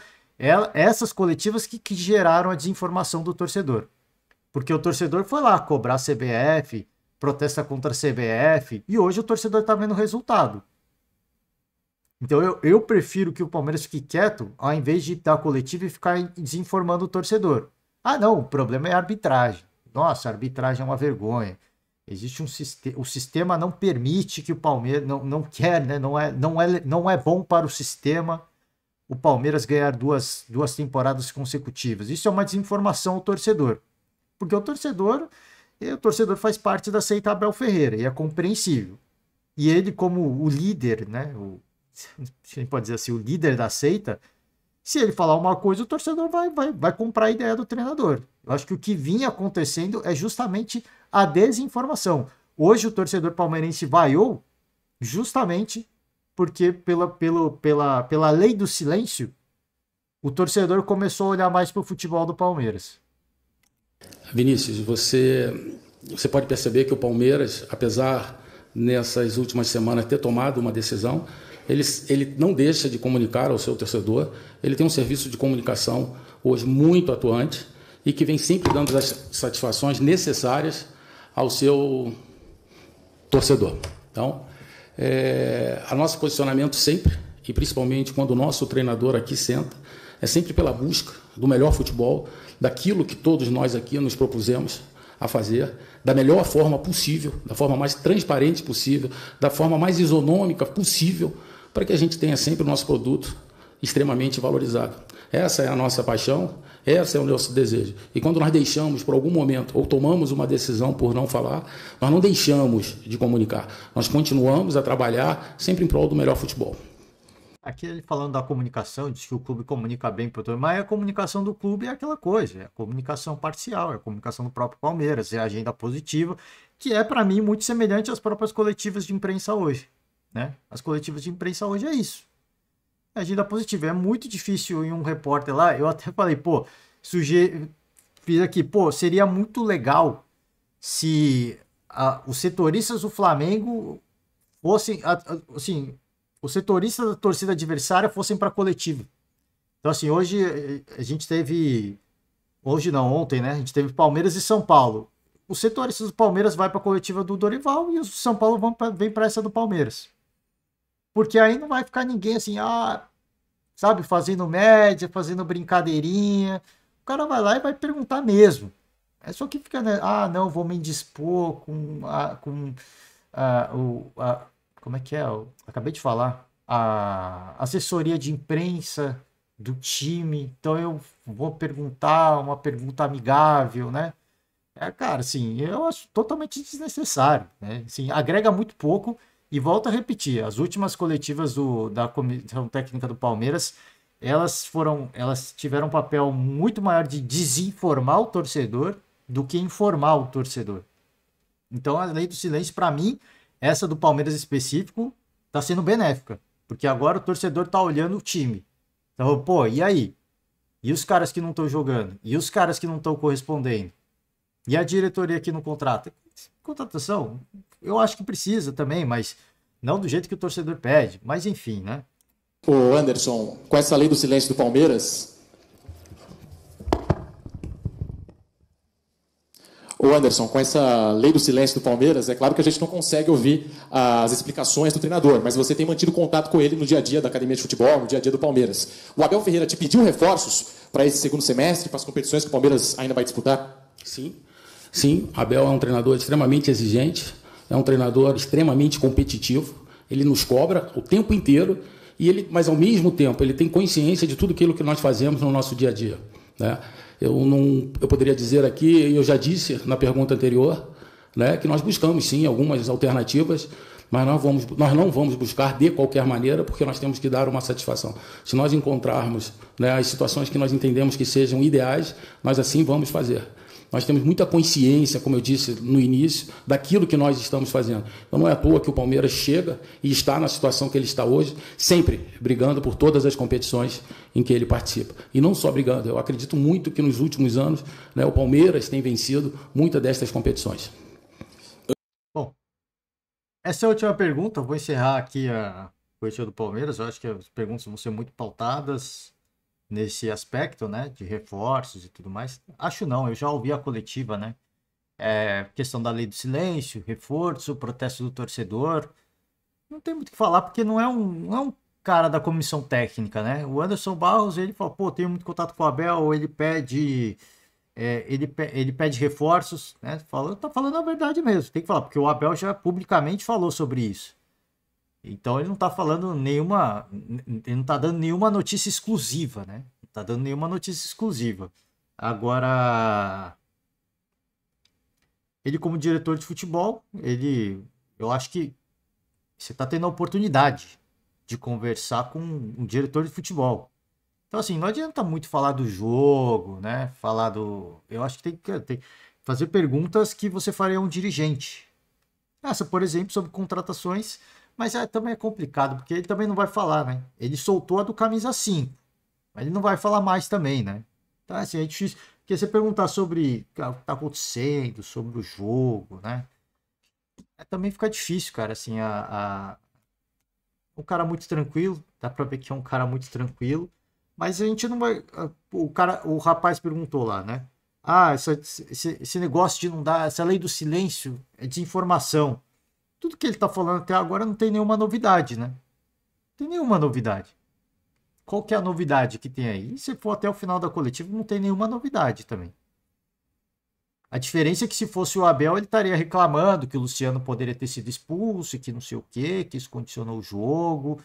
essas coletivas que geraram a desinformação do torcedor. Porque o torcedor foi lá cobrar a CBF, protesta contra a CBF, e hoje o torcedor está vendo o resultado. Então eu prefiro que o Palmeiras fique quieto ao invés de dar coletiva e ficar desinformando o torcedor. Ah, não, o problema é a arbitragem. Nossa, a arbitragem é uma vergonha. Existe o sistema não permite que o Palmeiras não quer, né? Não é bom para o sistema o Palmeiras ganhar duas temporadas consecutivas. Isso é uma desinformação ao torcedor. Porque o torcedor faz parte da seita Abel Ferreira e é compreensível. E ele, como o líder, né? A gente pode dizer assim, o líder da seita, se ele falar uma coisa, o torcedor vai comprar a ideia do treinador. Eu acho que o que vinha acontecendo é justamente a desinformação. Hoje o torcedor palmeirense vaiou justamente porque pela lei do silêncio, o torcedor começou a olhar mais para o futebol do Palmeiras. Vinícius, você pode perceber que o Palmeiras, apesar nessas últimas semanas ter tomado uma decisão, ele não deixa de comunicar ao seu torcedor. Ele tem um serviço de comunicação hoje muito atuante e que vem sempre dando as satisfações necessárias ao seu torcedor. Então, o nosso posicionamento sempre, e principalmente quando o nosso treinador aqui senta, é sempre pela busca do melhor futebol, daquilo que todos nós aqui nos propusemos a fazer, da melhor forma possível, da forma mais transparente possível, da forma mais isonômica possível, para que a gente tenha sempre o nosso produto extremamente valorizado. Essa é a nossa paixão, esse é o nosso desejo. E quando nós deixamos por algum momento, ou tomamos uma decisão por não falar, nós não deixamos de comunicar. Nós continuamos a trabalhar sempre em prol do melhor futebol. Aqui ele falando da comunicação, diz que o clube comunica bem para o torcedor, mas a comunicação do clube é aquela coisa, é a comunicação parcial, é a comunicação do próprio Palmeiras, é a agenda positiva, que é para mim muito semelhante às próprias coletivas de imprensa hoje, né? As coletivas de imprensa hoje é isso. É agenda positiva, é muito difícil em um repórter lá, eu até falei, fiz aqui, seria muito legal se os setoristas do Flamengo fossem, assim, os setoristas da torcida adversária fossem para a coletiva. Então, assim, hoje a gente teve... Ontem, né? A gente teve Palmeiras e São Paulo. Os setoristas do Palmeiras vão para a coletiva do Dorival e os São Paulo vêm para essa do Palmeiras. Porque aí não vai ficar ninguém assim, sabe, fazendo média, fazendo brincadeirinha. O cara vai lá e vai perguntar mesmo. É só que fica, né? Não, vou me indispor com como é que é? Eu acabei de falar. A assessoria de imprensa do time. Então eu vou perguntar uma pergunta amigável, né? Cara, assim, eu acho totalmente desnecessário, né? Assim, agrega muito pouco e volto a repetir. As últimas coletivas da comissão técnica do Palmeiras, elas tiveram um papel muito maior de desinformar o torcedor do que informar o torcedor. Então a lei do silêncio, para mim, essa do Palmeiras específico, tá sendo benéfica, porque agora o torcedor tá olhando o time. Então, pô, e aí? E os caras que não estão jogando? E os caras que não estão correspondendo? E a diretoria que não contrata? Contratação, eu acho que precisa também, mas não do jeito que o torcedor pede. Mas enfim, né? Ô Anderson, com essa lei do silêncio do Palmeiras... Ô Anderson, com essa lei do silêncio do Palmeiras, é claro que a gente não consegue ouvir as explicações do treinador, mas você tem mantido contato com ele no dia a dia da academia de futebol, no dia a dia do Palmeiras. O Abel Ferreira te pediu reforços para esse segundo semestre, para as competições que o Palmeiras ainda vai disputar? Sim, Abel é um treinador extremamente exigente, é um treinador extremamente competitivo, ele nos cobra o tempo inteiro, mas ao mesmo tempo ele tem consciência de tudo aquilo que nós fazemos no nosso dia a dia, né? Eu poderia dizer aqui, e eu já disse na pergunta anterior, né, que nós buscamos sim algumas alternativas, mas nós não vamos buscar de qualquer maneira, porque nós temos que dar uma satisfação. Se nós encontrarmos, né, as situações que nós entendemos que sejam ideais, nós assim vamos fazer. Nós temos muita consciência, como eu disse no início, daquilo que nós estamos fazendo. Então não é à toa que o Palmeiras chega e está na situação que ele está hoje, sempre brigando por todas as competições em que ele participa. E não só brigando, eu acredito muito que nos últimos anos, né, o Palmeiras tem vencido muitas destas competições. Bom, essa é a última pergunta. Eu vou encerrar aqui a coletiva do Palmeiras. Eu acho que as perguntas vão ser muito pautadas nesse aspecto, né, de reforços e tudo mais. Acho não, eu já ouvi a coletiva, né, questão da lei do silêncio, reforço, protesto do torcedor, não tem muito o que falar, porque não é um cara da comissão técnica, né, o Anderson Barros, ele fala, pô, tenho muito contato com o Abel, ele pede reforços, né, tá falando a verdade mesmo, tem que falar, porque o Abel já publicamente falou sobre isso. Então ele não tá falando ele não tá dando nenhuma notícia exclusiva, né? Não tá dando nenhuma notícia exclusiva. Agora, ele como diretor de futebol, eu acho que você tá tendo a oportunidade de conversar com um diretor de futebol. Então assim, não adianta muito falar do jogo, né? Eu acho que tem que fazer perguntas que você faria a um dirigente. Essa, por exemplo, sobre contratações. Mas também é complicado, porque ele também não vai falar, né? Ele soltou a do camisa 5, mas ele não vai falar mais também, né? Então, assim, é difícil. Porque você perguntar sobre o que tá acontecendo, sobre o jogo, né? Também fica difícil, cara, assim, um cara muito tranquilo, dá pra ver que é um cara muito tranquilo, mas a gente não vai... O rapaz perguntou lá, né? Esse negócio de não dar... Essa lei do silêncio é desinformação. Tudo que ele está falando até agora não tem nenhuma novidade, né? Não tem nenhuma novidade. Qual que é a novidade que tem aí? E se for até o final da coletiva, não tem nenhuma novidade também. A diferença é que se fosse o Abel, ele estaria reclamando que o Luciano poderia ter sido expulso, e que não sei o quê, que isso condicionou o jogo,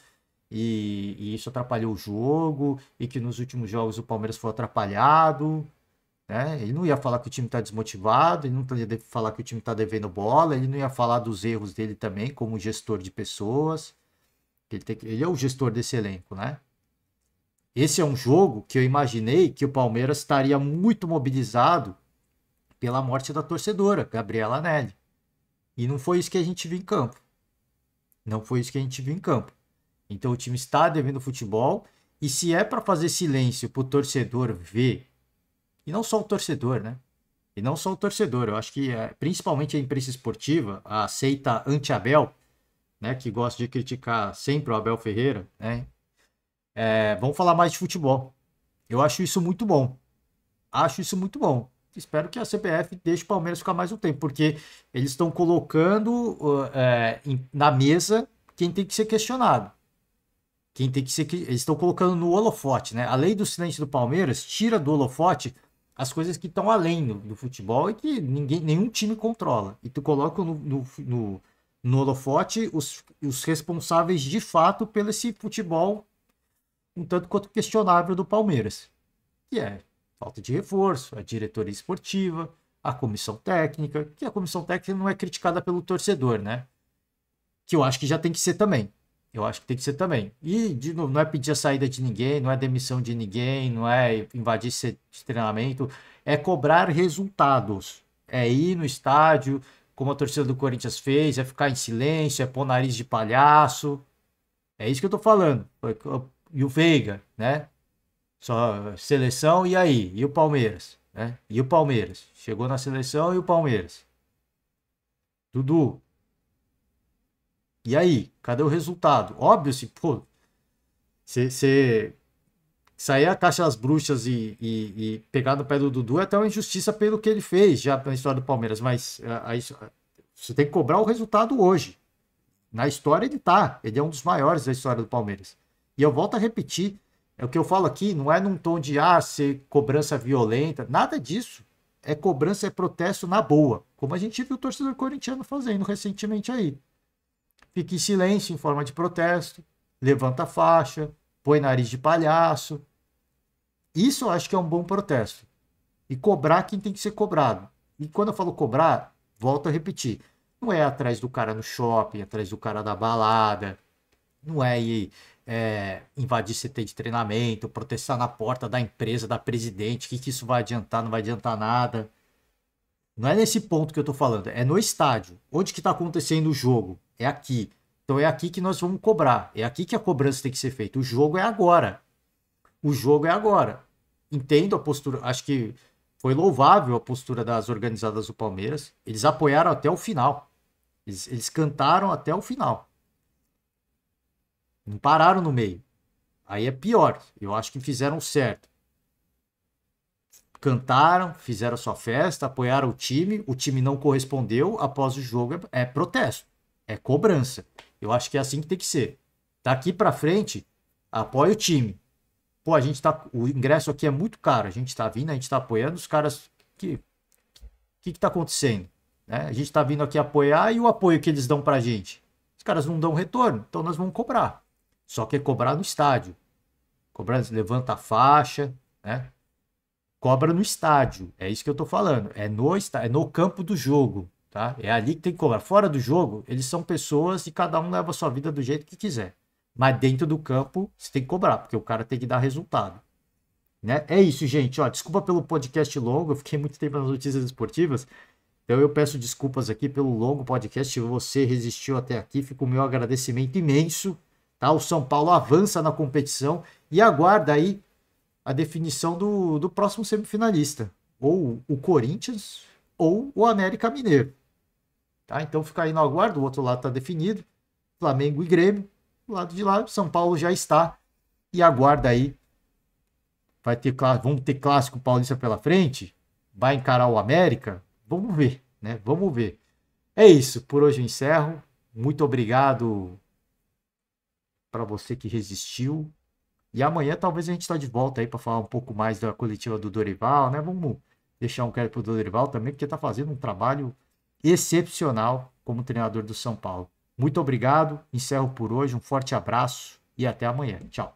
e isso atrapalhou o jogo, e que nos últimos jogos o Palmeiras foi atrapalhado. Ele não ia falar que o time está desmotivado, ele não ia falar que o time está devendo bola, ele não ia falar dos erros dele também como gestor de pessoas. Ele é o gestor desse elenco, né? Esse é um jogo que eu imaginei que o Palmeiras estaria muito mobilizado pela morte da torcedora, Gabriela Anelli. E não foi isso que a gente viu em campo. Não foi isso que a gente viu em campo. Então o time está devendo futebol, e se é para fazer silêncio para o torcedor ver, e não só o torcedor, né? E não só o torcedor, eu acho que principalmente a imprensa esportiva, a seita anti-Abel, né? Que gosta de criticar sempre o Abel Ferreira, né? Vão falar mais de futebol. Eu acho isso muito bom. Acho isso muito bom. Espero que a CBF deixe o Palmeiras ficar mais um tempo, porque eles estão colocando na mesa quem tem que ser questionado. Eles estão colocando no holofote, né? A lei do silêncio do Palmeiras tira do holofote as coisas que estão além do futebol e que nenhum time controla. E tu coloca no holofote os responsáveis de fato pelo esse futebol um tanto quanto questionável do Palmeiras. Que é falta de reforço, a diretoria esportiva, a comissão técnica, que a comissão técnica não é criticada pelo torcedor, né? Que eu acho que já tem que ser também. Eu acho que tem que ser também. E, de novo, não é pedir a saída de ninguém, não é demissão de ninguém, não é invadir esse treinamento, é cobrar resultados. É ir no estádio, como a torcida do Corinthians fez, é ficar em silêncio, é pôr nariz de palhaço. É isso que eu tô falando. E o Veiga, né? Só seleção, e aí? E o Palmeiras, né? E o Palmeiras? Chegou na seleção e o Palmeiras? Dudu. E aí? Cadê o resultado? Óbvio, se, pô, você sair a caixa das bruxas e pegar no pé do Dudu é até uma injustiça pelo que ele fez já na história do Palmeiras, mas aí, você tem que cobrar o resultado hoje. Na história ele é um dos maiores da história do Palmeiras. E eu volto a repetir, é o que eu falo aqui, não é num tom de ser cobrança violenta, nada disso. É cobrança, é protesto na boa, como a gente viu o torcedor corintiano fazendo recentemente aí. Fica em silêncio em forma de protesto, levanta a faixa, põe nariz de palhaço. Isso eu acho que é um bom protesto. E cobrar quem tem que ser cobrado. E quando eu falo cobrar, volto a repetir, não é atrás do cara no shopping, atrás do cara da balada, não é ir invadir CT de treinamento, protestar na porta da empresa, da presidente, que isso vai adiantar, não vai adiantar nada. Não é nesse ponto que eu tô falando, é no estádio. Onde que tá acontecendo o jogo? É aqui. Então é aqui que nós vamos cobrar, é aqui que a cobrança tem que ser feita. O jogo é agora. O jogo é agora. Entendo a postura, acho que foi louvável a postura das organizadas do Palmeiras. Eles apoiaram até o final. Eles cantaram até o final. Não pararam no meio. Aí é pior. Eu acho que fizeram certo. Cantaram, fizeram sua festa, apoiaram o time não correspondeu, após o jogo é protesto, é cobrança. Eu acho que é assim que tem que ser. Daqui pra frente, apoia o time. Pô, o ingresso aqui é muito caro, a gente tá vindo, a gente tá apoiando os caras que tá acontecendo? Né? A gente tá vindo aqui apoiar e o apoio que eles dão pra gente? Os caras não dão retorno, então nós vamos cobrar. Só que é cobrar no estádio. Cobrar, levanta a faixa, né? Cobra no estádio. É isso que eu tô falando. É no campo do jogo, tá? É ali que tem que cobrar. Fora do jogo, eles são pessoas e cada um leva a sua vida do jeito que quiser. Mas dentro do campo, você tem que cobrar, porque o cara tem que dar resultado. Né? É isso, gente. Ó, desculpa pelo podcast longo, eu fiquei muito tempo nas notícias esportivas. Então eu peço desculpas aqui pelo longo podcast. Se você resistiu até aqui, fica o meu agradecimento imenso. Tá? O São Paulo avança na competição e aguarda aí a definição do próximo semifinalista. Ou o Corinthians ou o América Mineiro. Tá? Então fica aí no aguardo. O outro lado está definido. Flamengo e Grêmio. Do lado de lá, São Paulo já está. E aguarda aí. Vamos ter clássico paulista pela frente? Vai encarar o América? Vamos ver, né? Vamos ver. É isso. Por hoje eu encerro. Muito obrigado para você que resistiu. E amanhã talvez a gente está de volta aí para falar um pouco mais da coletiva do Dorival, né? Vamos deixar um crédito pro Dorival também, porque está fazendo um trabalho excepcional como treinador do São Paulo. Muito obrigado. Encerro por hoje. Um forte abraço e até amanhã. Tchau.